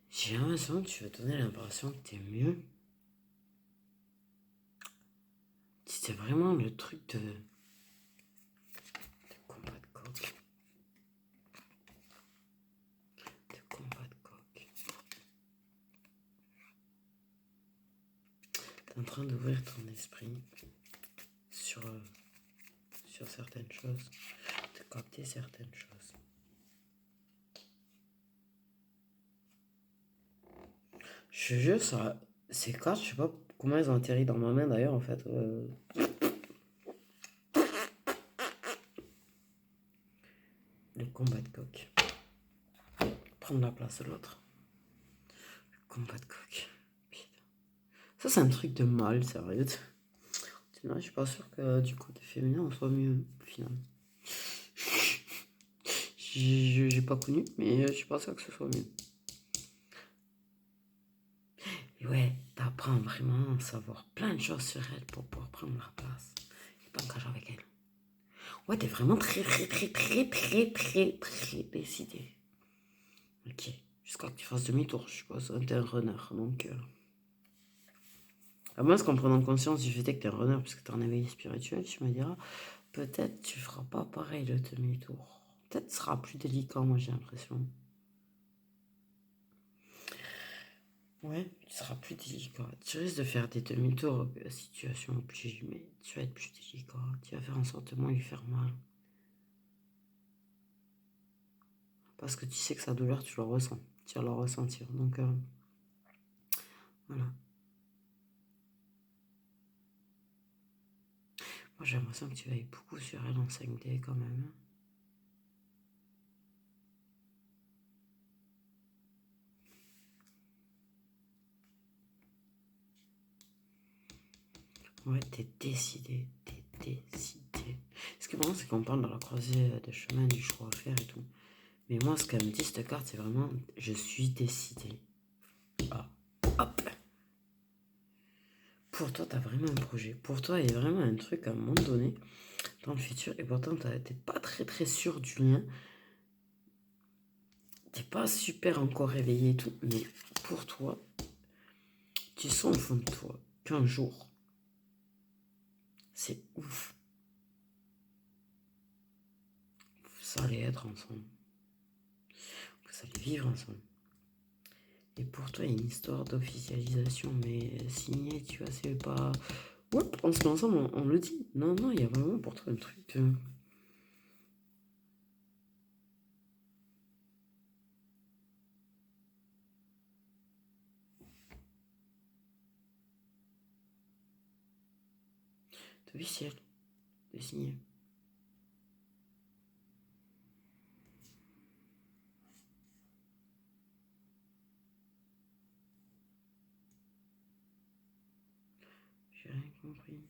J'ai l'impression que tu veux donner l'impression que t'es mieux. C'est vraiment le truc de combat de coq. De combat de coq. T'es en train d'ouvrir ton esprit sur certaines choses, de capter certaines choses. Je te jure, ça, ces cartes, je sais pas comment elles ont atterri dans ma main d'ailleurs en fait. Le combat de coq. Prendre la place de l'autre. Le combat de coq. Putain. Ça, c'est un truc de mal, sérieux. Sinon, je suis pas sûr que du côté féminin, on soit mieux au final. J'ai pas connu, mais je suis pas sûr que ce soit mieux. Et ouais, t'apprends vraiment à savoir plein de choses sur elle pour pouvoir prendre la place. Et t'engages avec elle. Ouais, t'es vraiment très décidé. Ok. Jusqu'à que tu fasses demi-tour, je suppose. T'es un runner, donc... À moins qu'en prenant conscience du fait que t'es un runner, puisque t'es un éveillé spirituel, tu me diras, peut-être tu feras pas pareil le demi-tour. Peut-être ce sera plus délicat, moi j'ai l'impression. Ouais, tu seras plus délicat. Tu risques de faire des demi-tours, situation oblige, mais tu vas être plus délicat. Tu vas faire en sorte de moins lui faire mal. Parce que tu sais que sa douleur, tu la ressens. Tu vas la ressentir. Donc, Voilà. Moi, j'ai l'impression que tu vas aller beaucoup sur elle en 5D quand même. Ouais, t'es décidé. T'es décidé. Ce qui est marrant, c'est qu'on parle dans la croisée de chemin du choix à faire et tout. Mais moi, ce qu'elle me dit, cette carte, c'est vraiment je suis décidé. Ah, hop. Pour toi, t'as vraiment un projet. Pour toi, il y a vraiment un truc à un moment donné dans le futur. Et pourtant, t'es pas très très sûr du lien. T'es pas super encore réveillé et tout. Mais pour toi, tu sens au fond de toi qu'un jour, c'est ouf. Ça allait être ensemble. Vous allez vivre ensemble. Et pour toi, il y a une histoire d'officialisation, mais signé, tu vois, c'est pas. Oups, on se met ensemble, on le dit. Non, non, il y a vraiment pour toi un truc. Officiel, de signer. J'ai rien compris.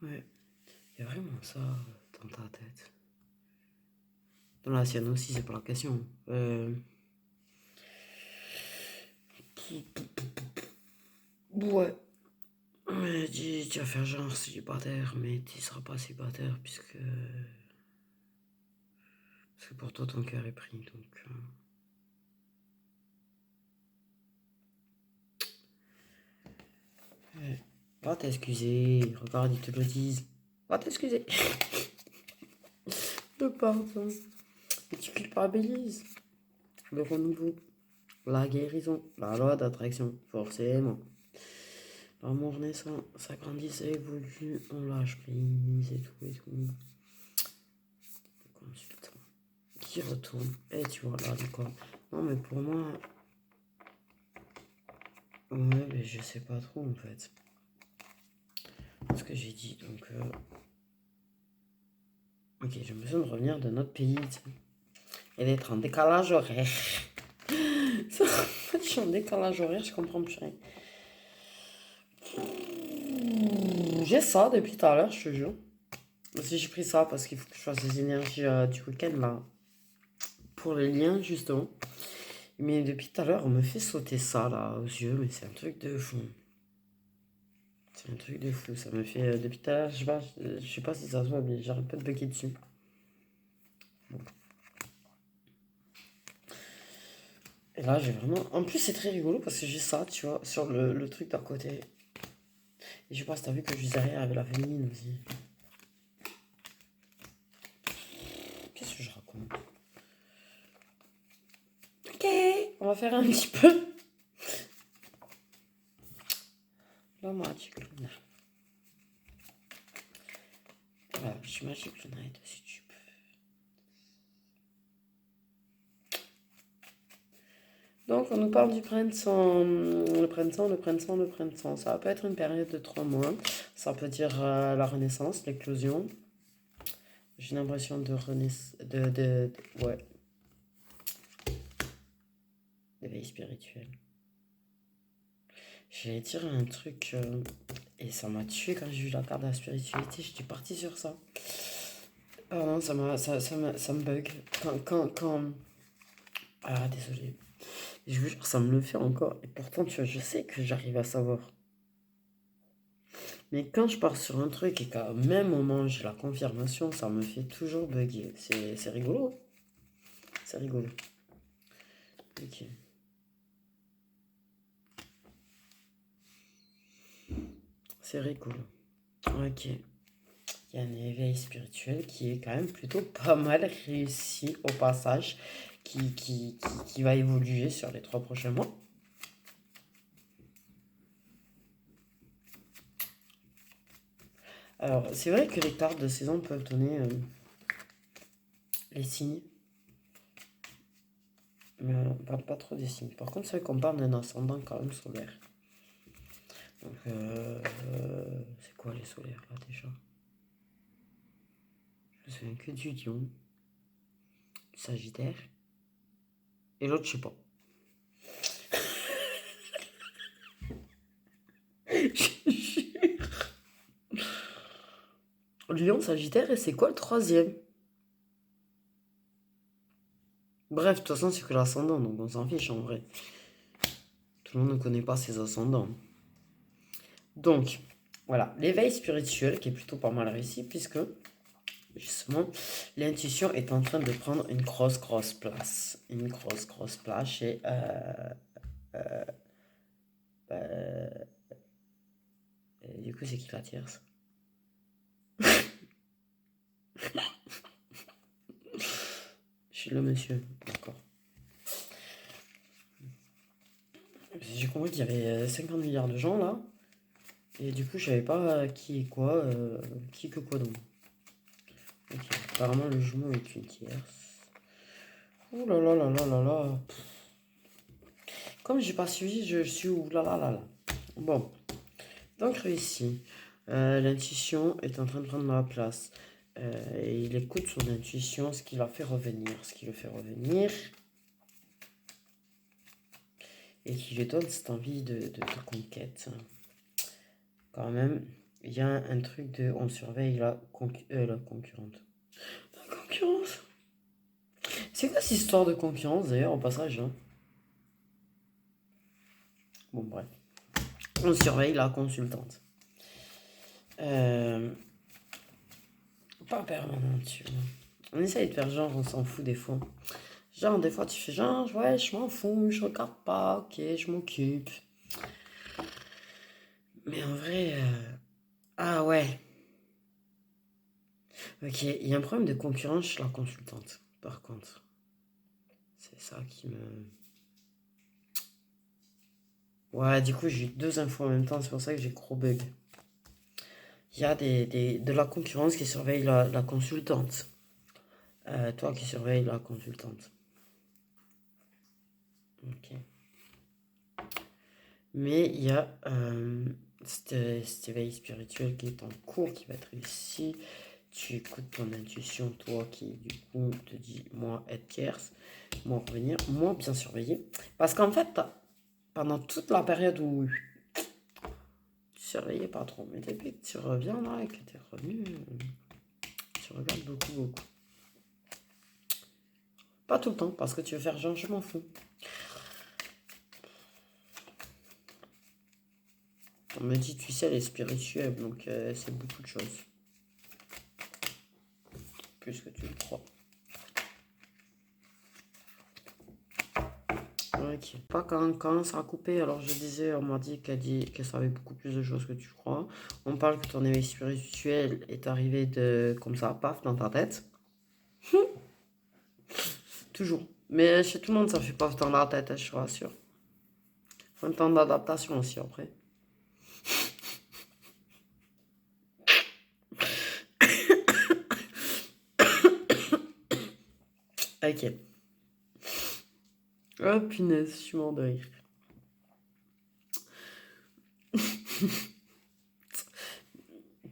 Ouais, il y a vraiment ça dans ta tête. Dans la sienne aussi, c'est pas la question. Ouais. Ouais, tu vas faire genre célibataire, mais tu seras pas célibataire puisque. Parce que pour toi, ton cœur est pris. Donc. Ouais. Va t'excuser. Regarde, ils te le disent. Va t'excuser. Le pardon. Et tu culpabilises. Le renouveau. La guérison. La loi d'attraction. Forcément. L'amour naissant s'agrandit, évolue, on lâche prise et tout et tout. Le consultant qui retourne. Et tu vois là d'accord. Non mais pour moi. Ouais mais je sais pas trop en fait. Ce que j'ai dit donc. Ok, j'ai besoin de revenir de notre pays. Et d'être en décalage horaire. Je suis en décalage horaire, je comprends plus rien. J'ai ça depuis tout à l'heure, je te jure. Si j'ai pris ça parce qu'il faut que je fasse les énergies du week-end là. Pour les liens justement. Mais depuis tout à l'heure, on me fait sauter ça là aux yeux, mais c'est un truc de fou. C'est un truc de fou. Ça me fait depuis tout à l'heure, je sais pas si ça se voit, mais j'arrête pas de bugger dessus. Bon. Et là, j'ai vraiment. En plus, c'est très rigolo parce que j'ai ça, tu vois, sur le truc d'à côté. Et je sais pas si t'as vu que juste derrière, il y avait la féminine aussi. Qu'est-ce que je raconte? Ok, on va faire un petit peu. La Magic Luna. Voilà, je suis Magic Luna et dessus tu peux. Donc, on nous parle du printemps. Le printemps, le printemps, le printemps. Ça peut être une période de 3 mois. Ça peut dire la renaissance, l'éclosion. J'ai l'impression de renaissance. Ouais, d'éveil spirituel. J'allais dire un truc. Et ça m'a tué quand j'ai vu la carte de la spiritualité. J'étais partie sur ça. Ah non, ça me bug. Quand. Ah, désolé. Je vous jure, ça me le fait encore. Et pourtant, tu vois, je sais que j'arrive à savoir. Mais quand je pars sur un truc et qu'à même moment j'ai la confirmation, ça me fait toujours bugger. C'est rigolo. C'est rigolo. Ok. C'est rigolo. Ok. Il y a un éveil spirituel qui est quand même plutôt pas mal réussi au passage, qui va évoluer sur les 3 prochains mois. Alors, c'est vrai que les cartes de saison peuvent donner les signes. Mais on parle pas trop des signes. Par contre, c'est vrai qu'on parle d'un ascendant quand même solaire. Donc, c'est quoi les solaires là déjà? Je me souviens que du Lion, du Sagittaire. Et l'autre, je sais pas. Lion, Sagittaire, et c'est quoi le troisième? Bref, de toute façon, c'est que l'ascendant, donc on s'en fiche en vrai. Tout le monde ne connaît pas ses ascendants. Donc, voilà, l'éveil spirituel qui est plutôt pas mal réussi, puisque justement, l'intuition est en train de prendre une grosse place. Une grosse place chez. Du coup, c'est qui la tierce? Chez le monsieur, d'accord. J'ai compris qu'il y avait 50 milliards de gens là. Et du coup, je savais pas qui est quoi, qui que quoi donc. Ok, apparemment, le jumeau est une tierce. Ouh là là là là là là. Comme j'ai pas suivi, je suis ouh là là là là. Bon, donc réussi. L'intuition est en train de prendre ma place. Et il écoute son intuition, ce qui la fait revenir. Ce qui le fait revenir. Et qui lui donne cette envie de conquête. Quand même, il y a un truc de... On surveille la concurrente. La concurrence. C'est quoi cette histoire de concurrence d'ailleurs au passage hein? Bon bref. On surveille la consultante. Pas permanente, tu vois. On essaye de faire genre, on s'en fout des fois. Genre, des fois, tu fais genre, ouais, je m'en fous, je regarde pas, ok, je m'occupe. Mais en vrai, ah ouais. Ok, il y a un problème de concurrence chez la consultante, par contre. C'est ça qui me... Ouais, du coup, j'ai eu deux infos en même temps, c'est pour ça que j'ai gros bug. Il y a de la concurrence qui surveille la consultante. Toi qui surveille la consultante. Ok. Mais il y a cet éveil spirituel qui est en cours, qui va être réussi. Tu écoutes ton intuition, toi qui du coup te dis moi être tierce, moi revenir, moi bien surveiller. Parce qu'en fait, pendant toute la période où tu surveillais pas trop, mais depuis que tu reviens là et que tu es revenu, tu regardes beaucoup. Pas tout le temps, parce que tu veux faire genre je m'en fous. On me dit, tu sais, elle est spirituelle, donc c'est beaucoup de choses. Plus que tu le crois. Ok. Pas quand ça a coupé, alors je disais, on m'a dit qu'elle savait beaucoup plus de choses que tu crois. On parle que ton éveil spirituel est arrivé de comme ça, paf, dans ta tête. Toujours. Mais chez tout le monde, ça fait paf dans la tête, je te rassure. Faut un temps d'adaptation aussi après. Ok. Oh punaise, je suis mort de rire.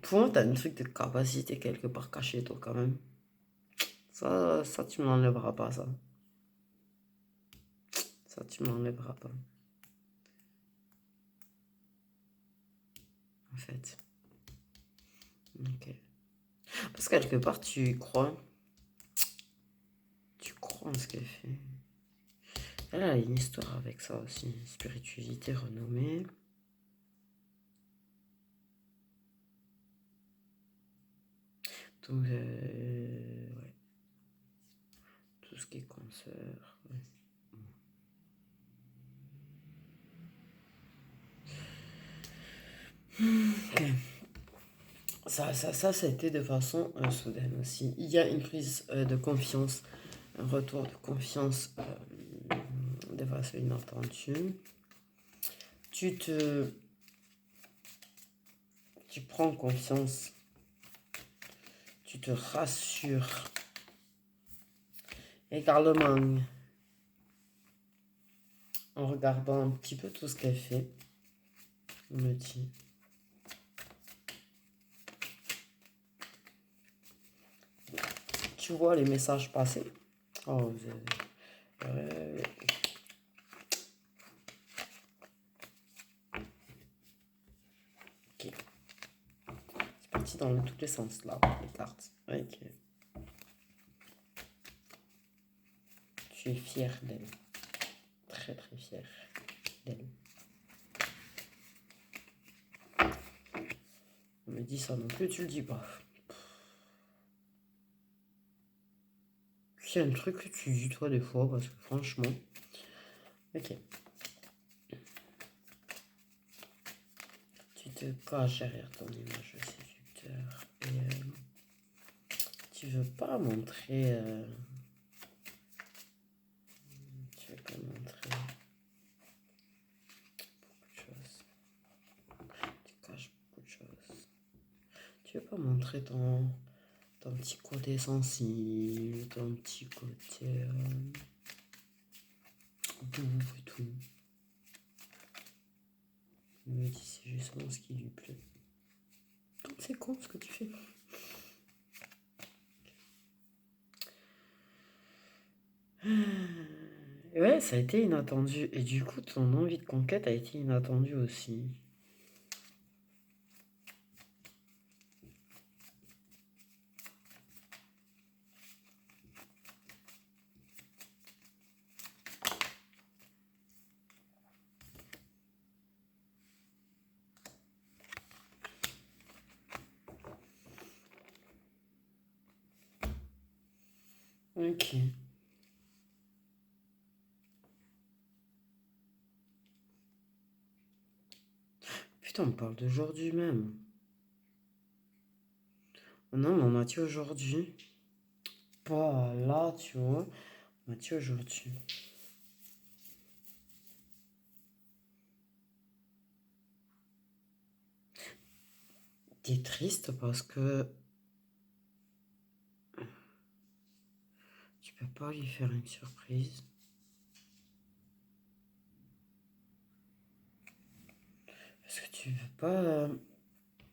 Pour moi, t'as un truc de capacité quelque part caché, toi, quand même. Ça tu m'enlèveras pas, ça. Ça, tu m'enlèveras pas. En fait. Ok. Parce que quelque part, tu crois. Tu crois en ce qu'elle fait. Elle a une histoire avec ça aussi. Spiritualité renommée. Donc, ouais. Tout ce qui est cancer. Ouais. Ok. Ça a été de façon soudaine aussi. Il y a une prise de confiance, un retour de confiance de façon inattendue. Tu prends confiance, tu te rassures également. en regardant un petit peu tout ce qu'elle fait. On me dit. Tu vois les messages passer. Oh, vous avez... ok. C'est parti dans tous les sens là, les cartes. Ok. Je suis fière d'elle. Très très fière d'elle. On me dit ça non plus, tu le dis pas. C'est un truc que tu dis toi des fois, parce que franchement... Ok. Tu te caches derrière ton image de séducteur. Et tu veux pas montrer... tu veux pas montrer beaucoup de choses. Tu caches beaucoup de choses. Tu veux pas montrer ton petit côté sensible, ton petit côté doux et tout. Il me dit c'est justement ce qui lui plaît. C'est con ce que tu fais. Ouais, ça a été inattendu. Et du coup, ton envie de conquête a été inattendue aussi. Ok. Putain, on parle d'aujourd'hui même. Non, mais on m'a dit aujourd'hui. Pas là, tu vois. On m'a dit aujourd'hui. T'es triste parce que tu peux pas lui faire une surprise. Parce que tu veux pas...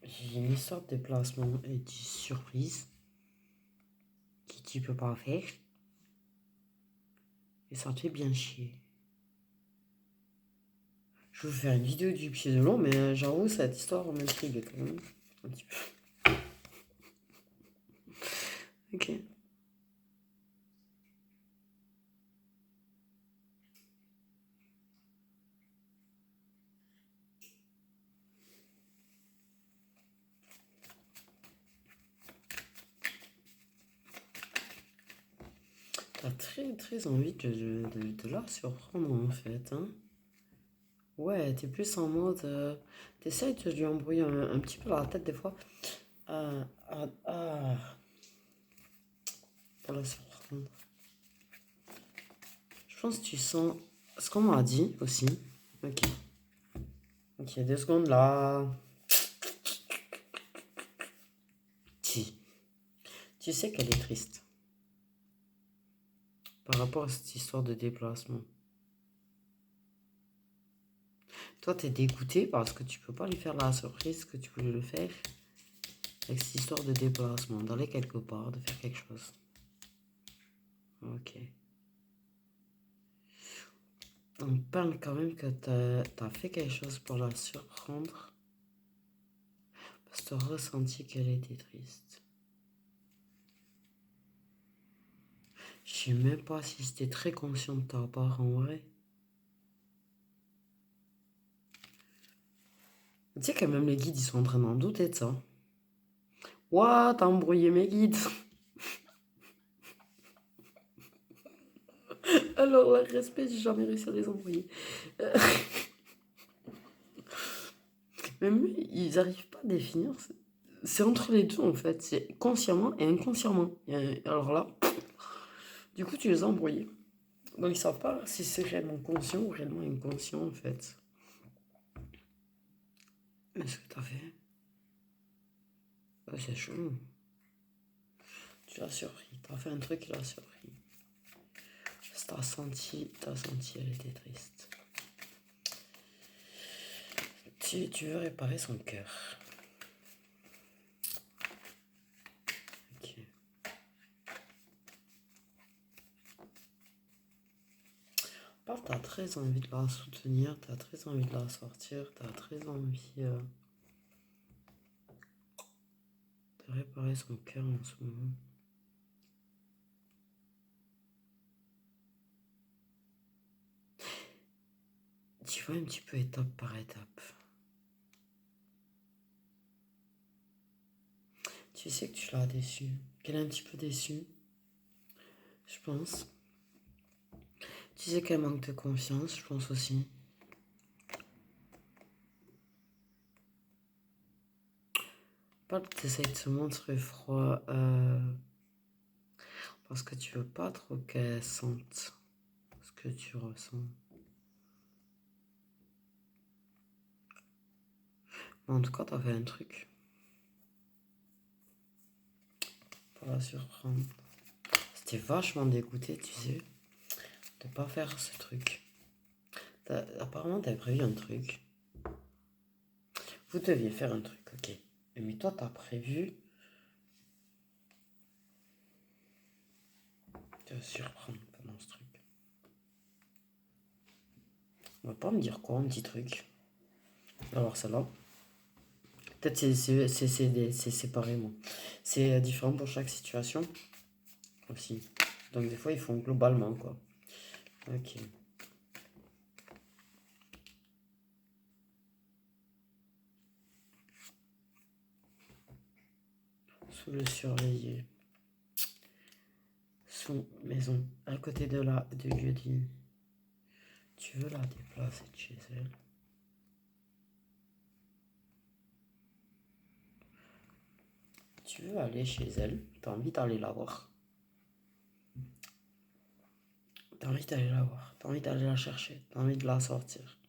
J'ai une histoire de déplacement et de surprise que tu peux pas faire. Et ça te fait bien chier. Je vais vous faire une vidéo du pied de l'eau, mais j'avoue, cette histoire m'intrigue quand même. Un petit peu. Ok. T'as très très envie de la surprendre en fait. Hein. Ouais, t'es plus en mode. T'essayes de lui embrouiller un petit peu la tête des fois. Ah, ah, ah. Pour la surprendre. Je pense que tu sens ce qu'on m'a dit aussi. Ok. Ok, 2 secondes là. Si. Tu sais qu'elle est triste par rapport à cette histoire de déplacement. Toi, t'es dégoûté parce que tu peux pas lui faire la surprise que tu voulais le faire avec cette histoire de déplacement, d'aller quelque part, de faire quelque chose. Ok. On parle quand même que t'as fait quelque chose pour la surprendre parce que t'as ressenti qu'elle était triste. Je sais même pas si c'était très conscient de ta part en vrai. Tu sais que même les guides, ils sont en train d'en douter de ça. Ouah, t'as embrouillé mes guides. Alors, le respect, j'ai jamais réussi à les embrouiller. Même ils n'arrivent pas à définir. C'est entre les deux en fait. C'est consciemment et inconsciemment. Et alors là, du coup, tu les as embrouillés. Donc ils savent pas si c'est réellement conscient ou réellement inconscient en fait. Qu'est-ce que t'as fait? C'est chaud. Tu l'as surpris. T'as fait un truc qui l'a surpris. T'as senti, elle était triste. Tu veux réparer son cœur. Ok. Part, t'as très envie de la soutenir, t'as très envie de la sortir, t'as très envie de réparer son cœur en ce moment. Tu vois un petit peu étape par étape. Tu sais que tu l'as déçue, qu'elle est un petit peu déçue, je pense. Tu sais qu'elle manque de confiance, je pense aussi. Pas que tu essayes de se montrer froid parce que tu veux pas trop qu'elle sente ce que tu ressens. Mais en tout cas, t'as fait un truc pour la surprendre. C'était vachement dégoûté, tu sais, de pas faire ce truc. Apparemment, t'avais prévu un truc. Vous deviez faire un truc, ok. Mais toi, t'as prévu de surprendre pendant ce truc. On va pas me dire quoi, un petit truc. Alors, celle-là. Peut-être c'est séparément. C'est différent pour chaque situation aussi. Donc, des fois, ils font globalement, quoi. Ok. Sous le surveiller. Sous maison, à côté de la de Yodine. Tu veux la déplacer de chez elle? Tu veux aller chez elle? T'as envie d'aller la voir? T'as envie d'aller la voir? T'as envie d'aller la chercher? T'as envie de la sortir?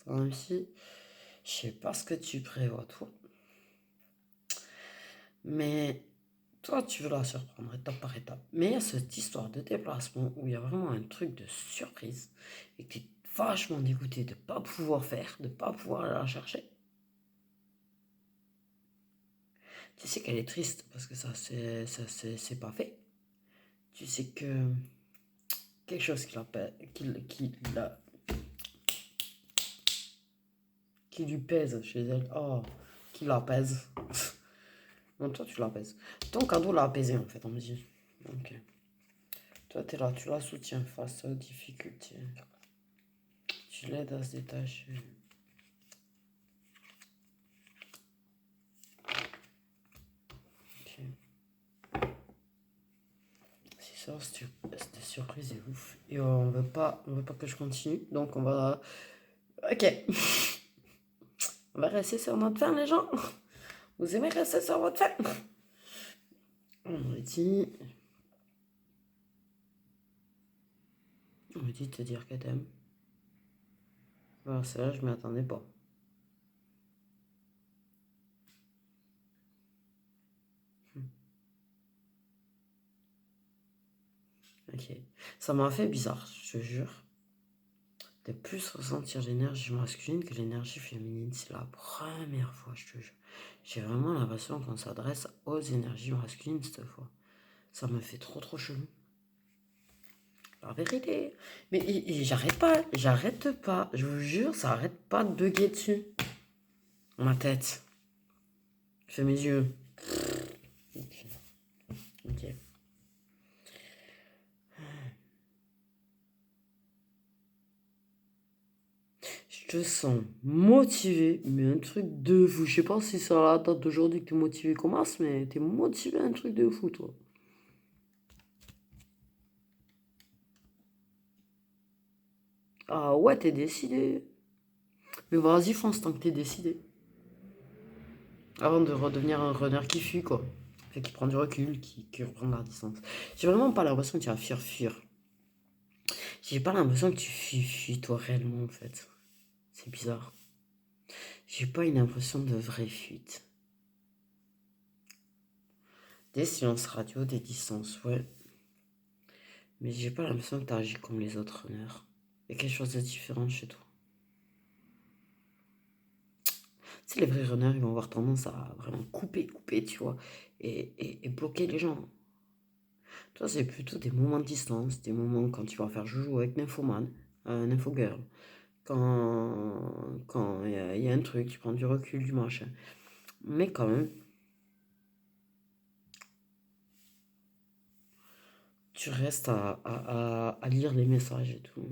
T'as envie... Je sais pas ce que tu prévois, toi. Mais toi, tu veux la surprendre étape par étape. Mais il y a cette histoire de déplacement où il y a vraiment un truc de surprise et que tu es vachement dégoûté de ne pas pouvoir faire, de ne pas pouvoir aller la chercher. Tu sais qu'elle est triste parce que ça c'est pas fait. Tu sais que quelque chose qui lui pèse chez elle. Oh, qui la pèse. Non, toi, tu la pèses. Ton cadeau l'a apaisé, en fait, on me dit. Ok. Toi, t'es là, tu la soutiens face aux difficultés. Tu l'aides à se détacher. Ok. C'est ça, cette surprise est ouf. Et on veut pas que je continue, donc on va... Ok. On va rester sur notre fin, les gens. Vous aimez rester sur votre fin? On m'a dit... On m'a dit de te dire que t'aimes. Alors, c'est là, je m'y attendais pas. Ok. Ça m'a fait bizarre, je te jure. De plus ressentir l'énergie masculine que l'énergie féminine. C'est la première fois, je te jure. J'ai vraiment l'impression qu'on s'adresse aux énergies masculines cette fois. Ça me fait trop chelou. La vérité. Mais j'arrête pas. Je vous jure, ça arrête pas de bugger dessus. Ma tête. Je fais mes yeux. Ok. Ok. Je te sens motivé, mais un truc de fou. Je sais pas si c'est à la date d'aujourd'hui que t'es motivé comme ça, mais t'es motivé un truc de fou, toi. Ah ouais, t'es décidé. Mais vas-y, fonce tant que t'es décidé. Avant de redevenir un runner qui fuit, quoi. Fait qui prend du recul, qui reprend de la distance. J'ai vraiment pas l'impression que tu vas fuir. J'ai pas l'impression que tu fuis, toi, réellement, en fait. C'est bizarre. J'ai pas une impression de vraie fuite. Des silences radio, des distances, ouais. Mais j'ai pas l'impression que t'agis comme les autres runners. Il y a quelque chose de différent chez toi. sais, les vrais runners, ils vont avoir tendance à vraiment couper, tu vois, et bloquer les gens. Toi, c'est plutôt des moments de distance, des moments quand tu vas faire joujou avec Nymphoman, Nymphogirl. Quand il y a un truc, tu prends du recul, du machin. Mais quand même, tu restes à lire les messages et tout.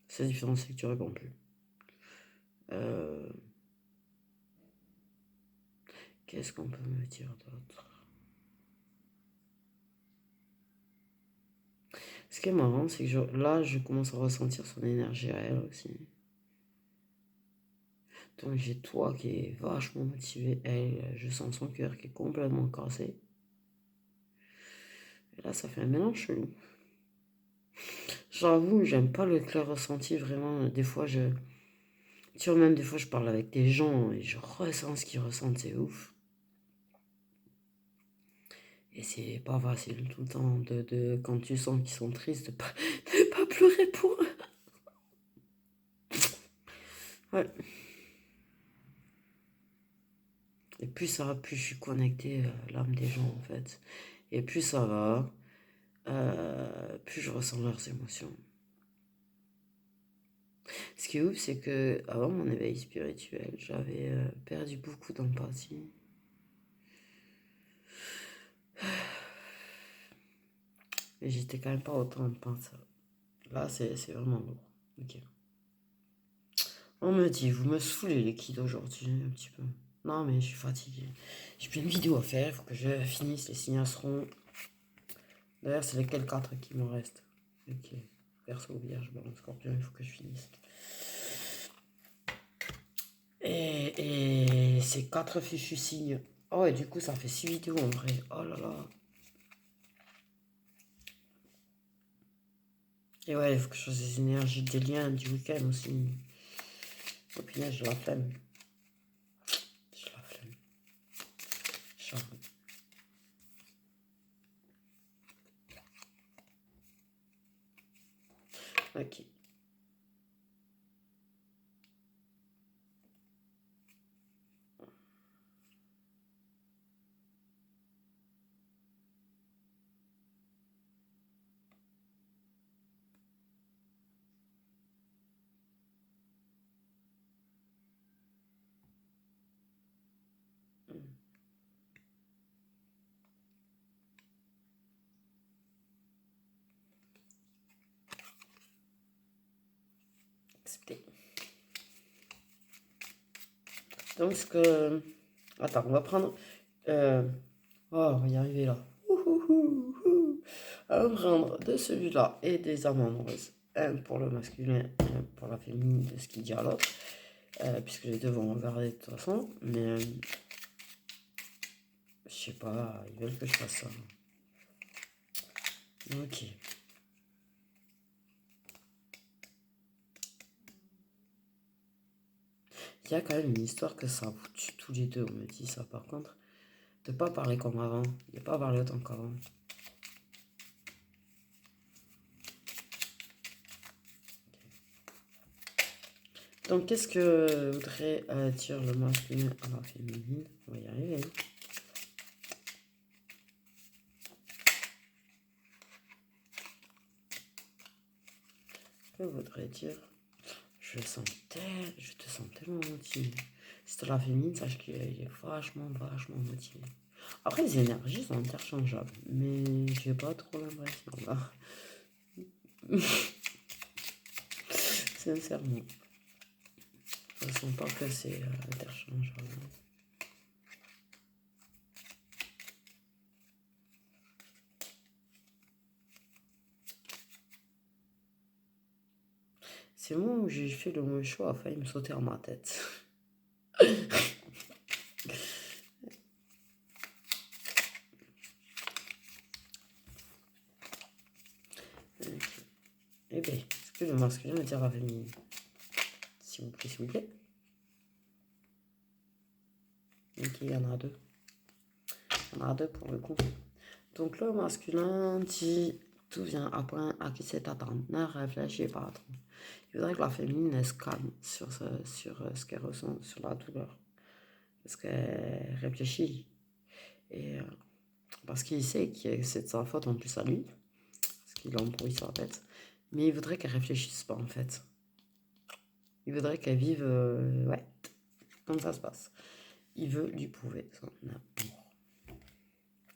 C'est différent, c'est que tu réponds plus. Euh, Qu'est-ce qu'on peut me dire d'autre? Ce qui est marrant, c'est que là, je commence à ressentir son énergie à elle aussi. Donc j'ai toi qui est vachement motivé, elle, je sens son cœur qui est complètement cassé. Et là, ça fait un mélange chelou. J'avoue, j'aime pas le clair ressenti, vraiment. Des fois, tu vois, même des fois, je parle avec des gens et je ressens ce qu'ils ressentent, c'est ouf. Et c'est pas facile tout le temps quand tu sens qu'ils sont tristes de pas pleurer pour eux. Ouais. Et plus ça va, plus je suis connecté à l'âme des gens en fait. Et plus ça va, plus je ressens leurs émotions. Ce qui est ouf, c'est que avant mon éveil spirituel, j'avais perdu beaucoup d'empathie. Et j'étais quand même pas autant empathique. Là, c'est vraiment lourd. Ok. On me dit, vous me saoulez les kids aujourd'hui un petit peu. Non, mais je suis fatigué. J'ai plein de vidéos à faire, il faut que je finisse. Les signaux seront. D'ailleurs, c'est lesquels 4 qui me restent. Ok. Perso, vierge, bon, scorpion, il faut que je finisse. Et c'est 4 fichus signes. Oh, et du coup, ça fait 6 vidéos en vrai. Oh là là. Et ouais, il faut que je fasse des énergies des liens du week-end aussi. Au final, j'ai la flemme. J'ai la flemme. J'avoue. Ok. Accepté. Donc, ce que. Attends, on va prendre. Oh, on va y arriver là. On va prendre de celui-là et des amandes roses. Un pour le masculin, un pour la féminine, de ce qu'il dit à l'autre. Puisque les deux vont regarder de toute façon. Mais. Je sais pas, ils veulent que je fasse ça. Ok. Il y a quand même une histoire que ça vous tue tous les deux, on me dit ça par contre. De pas parler comme avant, de pas parler autant qu'avant. Donc qu'est-ce que voudrait dire le masculin à la féminine? On va y arriver. Que voudrait dire? Je te sens tellement motivé. Si t'as la féminine, sache qu'il est vachement motivé. Après, les énergies sont interchangeables, mais j'ai pas trop l'impression là. Sincèrement, je sens pas que c'est interchangeable. C'est le moment où j'ai fait le mauvais choix, a failli me sauter en ma tête. Eh bien, est-ce que le masculin veut dire la féminine? S'il vous plaît, s'il vous plaît. Ok, il y en a deux. Il y en a deux pour le coup. Donc le masculin dit tout vient après à qui c'est attendre. Ne réfléchis pas trop. Il faudrait que la féminine, elle se calme sur ce qu'elle ressent, sur la douleur. Parce qu'elle réfléchit. Et parce qu'il sait que c'est de sa faute en plus à lui. Parce qu'il embrouille sa tête. Mais il voudrait qu'elle réfléchisse pas en fait. Il voudrait qu'elle vive, ouais, comme ça se passe. Il veut lui prouver son amour.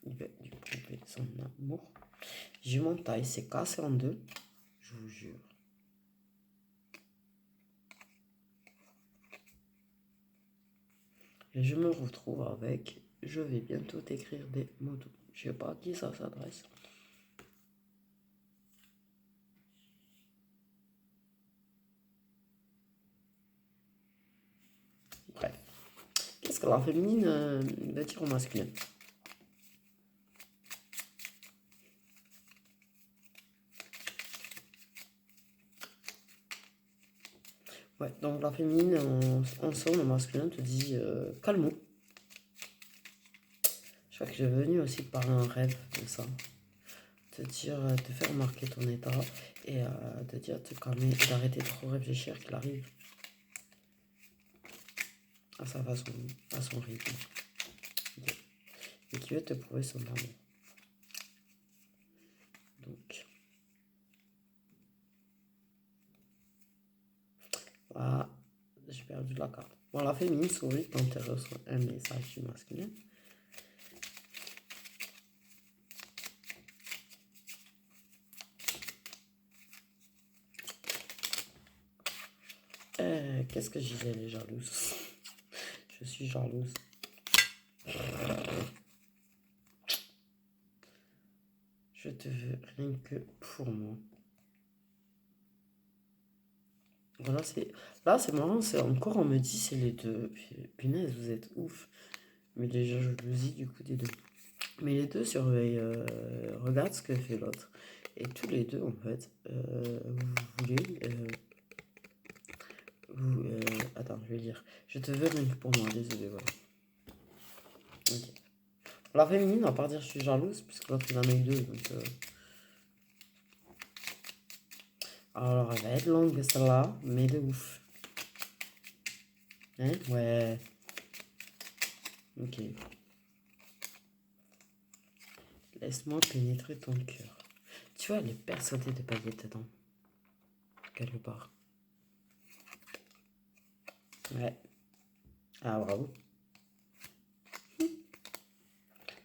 Il veut lui prouver son amour. J'ai mon taille, c'est cassé en deux. Je vous jure. Et je me retrouve avec... Je vais bientôt écrire des mots doux. Je sais pas à qui ça s'adresse. Bref. Qu'est-ce que la féminine veut dire au masculin? Ouais, donc la féminine, en somme, le masculin te dit calme. Je crois que j'ai venu aussi par un rêve de ça. Te dire, te faire remarquer ton état et te dire de te calmer et d'arrêter de trop réfléchir qu'il arrive à sa façon, à son rythme. Okay. Et qui veut te prouver son amour. Donc, voilà, j'ai perdu la carte. Bon, la féminine sourit quand elle reçoit un message du masculin. Qu'est-ce que j'ai, elle est jalouse. Je suis jalouse. Je te veux rien que pour moi. Voilà, c'est marrant, c'est encore on me dit c'est les deux. Punaise, vous êtes ouf. Mais les jalousies du coup des deux. Mais les deux surveillent, regardent ce que fait l'autre. Et tous les deux en fait, vous voulez, attends, je vais lire. Je te veux rien que pour moi, désolé, voilà. Ok. La féminine, on va pas dire je suis jalouse, puisque l'autre il en a eu deux, donc... Alors, elle va être longue celle-là, mais de ouf. Hein? Ouais. Ok. Laisse-moi pénétrer ton cœur. Tu vois, elle est persuadée de paillettes dedans. Quelque part. Ouais. Ah, bravo.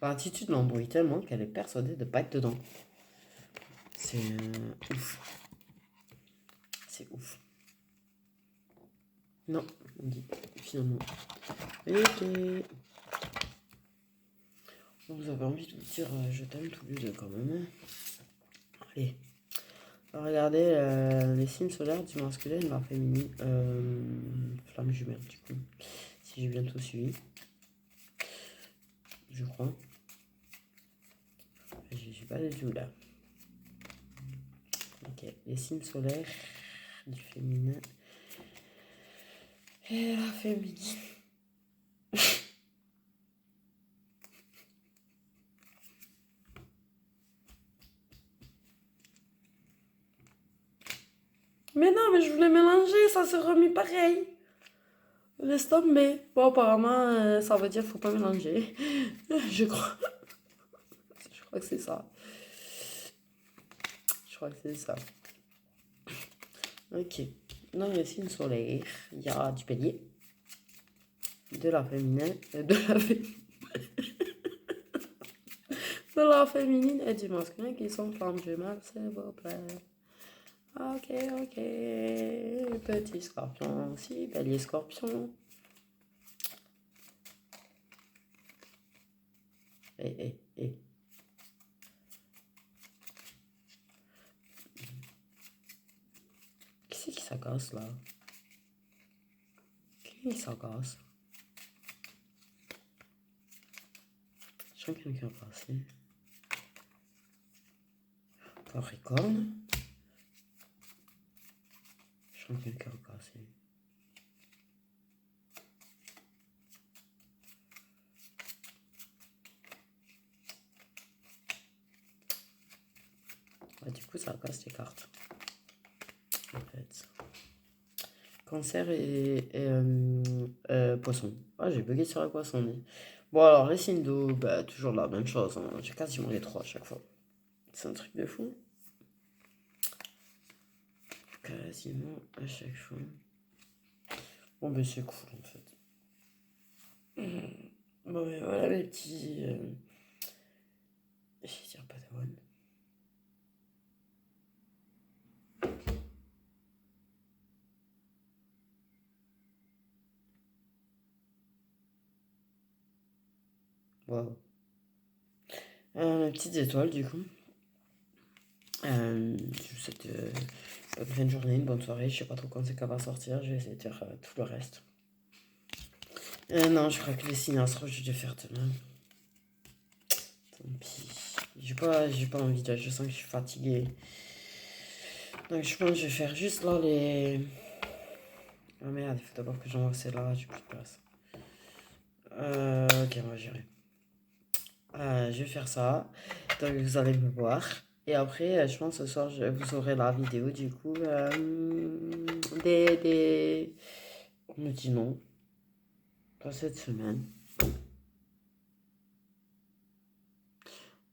L'attitude l'embrouille tellement qu'elle est persuadée de pas être dedans. C'est ouf. C'est ouf. Non, on dit finalement. Ok. Vous avez envie de vous dire je t'aime tous les deux quand même. Allez. Regardez les signes solaires du masculin et de la féminine. Flamme jumelle du coup. Si j'ai bien tout suivi. Je crois. Je suis pas du tout là. Ok. Les signes solaires du féminin et la féminine. Mais non, mais je voulais mélanger, ça se remis pareil. Laisse tomber. Bon, apparemment, ça veut dire faut pas mélanger. Je crois. Je crois que c'est ça. Je crois que c'est ça. Ok. Dans les signes solaires, il y a du bélier, de la féminine, de la féminine et du masculin qui sont flammes jumelles, s'il vous plaît. Ok, ok. Petit scorpion aussi, bélier scorpion. Eh. Qui c'est qui s'agace là? Qui s'agace? Je sens quelqu'un passer. Capricorne. Je sens quelqu'un passer. Ouais, du coup, ça casse les cartes. en fait. Cancer et poisson. Ah, j'ai bugué sur la poisson. Bon, alors, les signes d'eau, bah, toujours la même chose. Hein. J'ai quasiment les trois à chaque fois. C'est un truc de fou. Quasiment à chaque fois. Bon, ben c'est cool en fait. Bon, ben voilà mes petits. Je vais dire Padawan. Waouh. Mes petites étoiles du coup. Je vous souhaite une bonne journée, une bonne soirée. Je sais pas trop quand c'est qu'elle va sortir. Je vais essayer de faire tout le reste. Non, je crois que les signes astro, je vais faire demain. Tant pis. J'ai pas envie de. Je sens que je suis fatiguée. Donc je pense que je vais faire juste là les. Ah merde, il faut d'abord que j'envoie celle-là. J'ai plus de place. Ok, on va gérer. Je vais faire ça. Donc vous allez me voir. Et après, je pense ce soir, vous aurez la vidéo du coup. On me dit non. Pas cette semaine.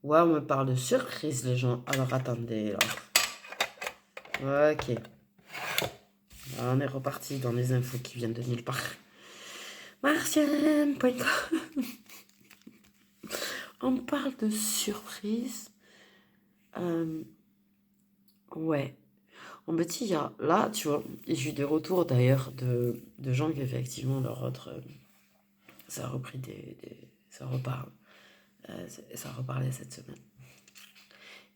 Ouais, on me parle de surprise, les gens. Alors attendez, là. Ok. Alors, on est reparti dans les infos qui viennent de nulle part. Martienne.com. On parle de surprise. Ouais. On me dit, là, tu vois, j'ai eu des retours d'ailleurs de gens qui effectivement leur autre. Ça a repris ça reparle. Ça reparlait cette semaine.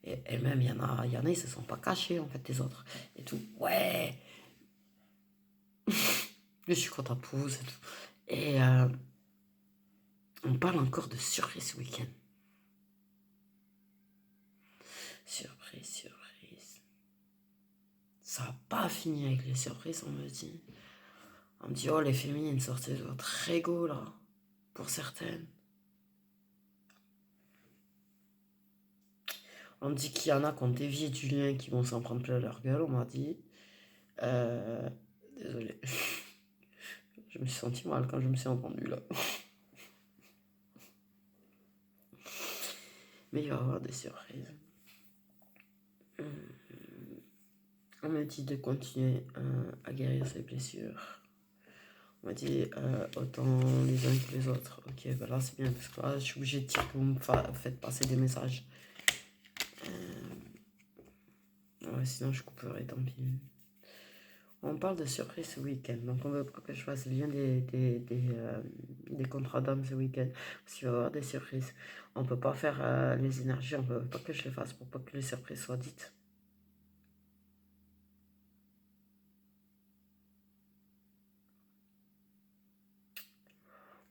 Et même, il y en a, ils se sont pas cachés, en fait, les autres. Et tout. Ouais. Je suis contente pour vous, c'est tout. Et on parle encore de surprise ce week-end. Surprise. Ça n'a pas fini avec les surprises, on me dit. On me dit, oh, les féminines sortaient de votre ego, là. Pour certaines. On me dit qu'il y en a qui ont dévié du lien qui vont s'en prendre plein leur gueule, on m'a dit. Désolé. Je me suis senti mal quand je me suis entendu là. Mais il va y avoir des surprises. On m'a dit de continuer à guérir ses blessures. On m'a dit autant les uns que les autres. Ok, bah là c'est bien parce que là je suis obligée de dire que vous me faites passer des messages. Ouais, sinon je couperai, tant pis. On parle de surprise ce week-end, donc on veut pas que je fasse le lien des contrats d'âme ce week-end, parce qu'il va y avoir des surprises. On peut pas faire les énergies, on peut pas que je les fasse pour pas que les surprises soient dites.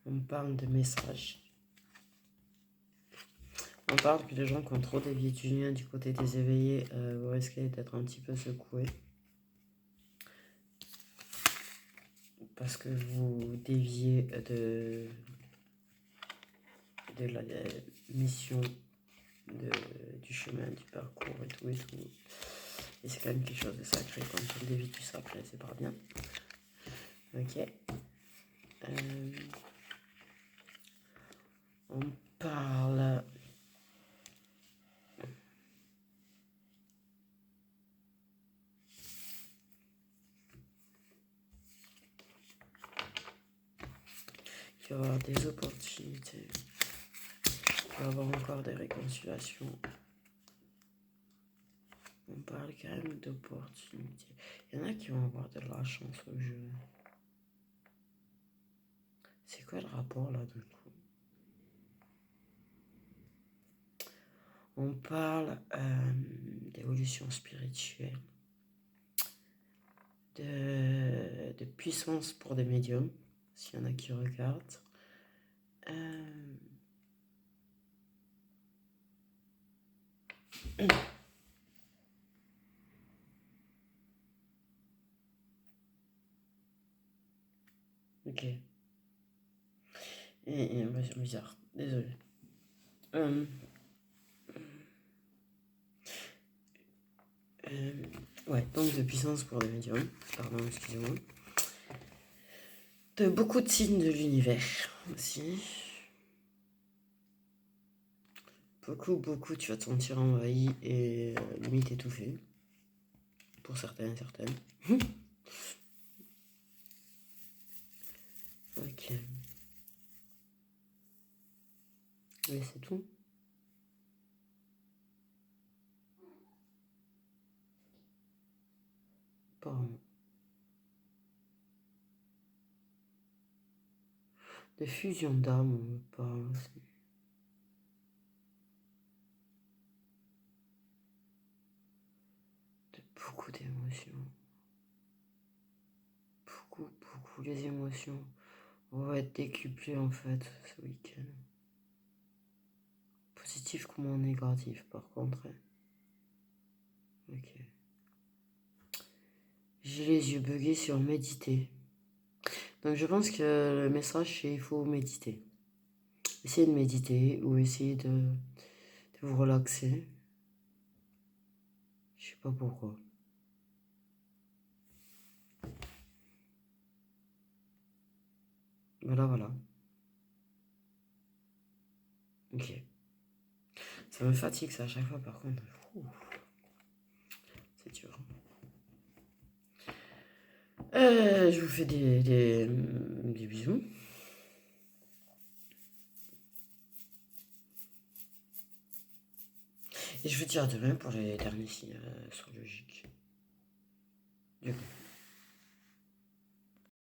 On parle de messages. On parle que les gens qui ont trop dévié du lien du côté des éveillés vous risquez d'être un petit peu secoués. Parce que vous déviez de la mission du chemin, du parcours et tout. Et c'est quand même quelque chose de sacré quand on dévie tout ça, après c'est pas bien. Ok. On parle. Il va y avoir des opportunités. Il va y avoir encore des réconciliations. On parle quand même d'opportunités. Il y en a qui vont avoir de la chance au jeu. C'est quoi le rapport là du coup? On parle d'évolution spirituelle, de puissance pour des médiums, s'il y en a qui regardent. Ok. Et c'est bizarre, désolé. Ouais, donc de puissance pour les médiums. Pardon, excusez-moi. De beaucoup de signes de l'univers aussi. Beaucoup, tu vas te sentir envahi et limite étouffé. Pour certains et certaines. Ok. Mais c'est tout. Apparemment. De fusion d'âme, on me parle aussi. De beaucoup d'émotions. Beaucoup les émotions. On va être décuplé en fait ce week-end. Positif comme négatif par contre. Ok. J'ai les yeux buggés sur méditer. Donc je pense que le message c'est il faut méditer. Essayez de méditer ou essayez de vous relaxer. Je sais pas pourquoi. Voilà. Ok. Ça me fatigue ça à chaque fois par contre. Ouh. C'est dur. Je vous fais des bisous. Et je vous dis à demain pour les derniers signes astrologiques. Du coup.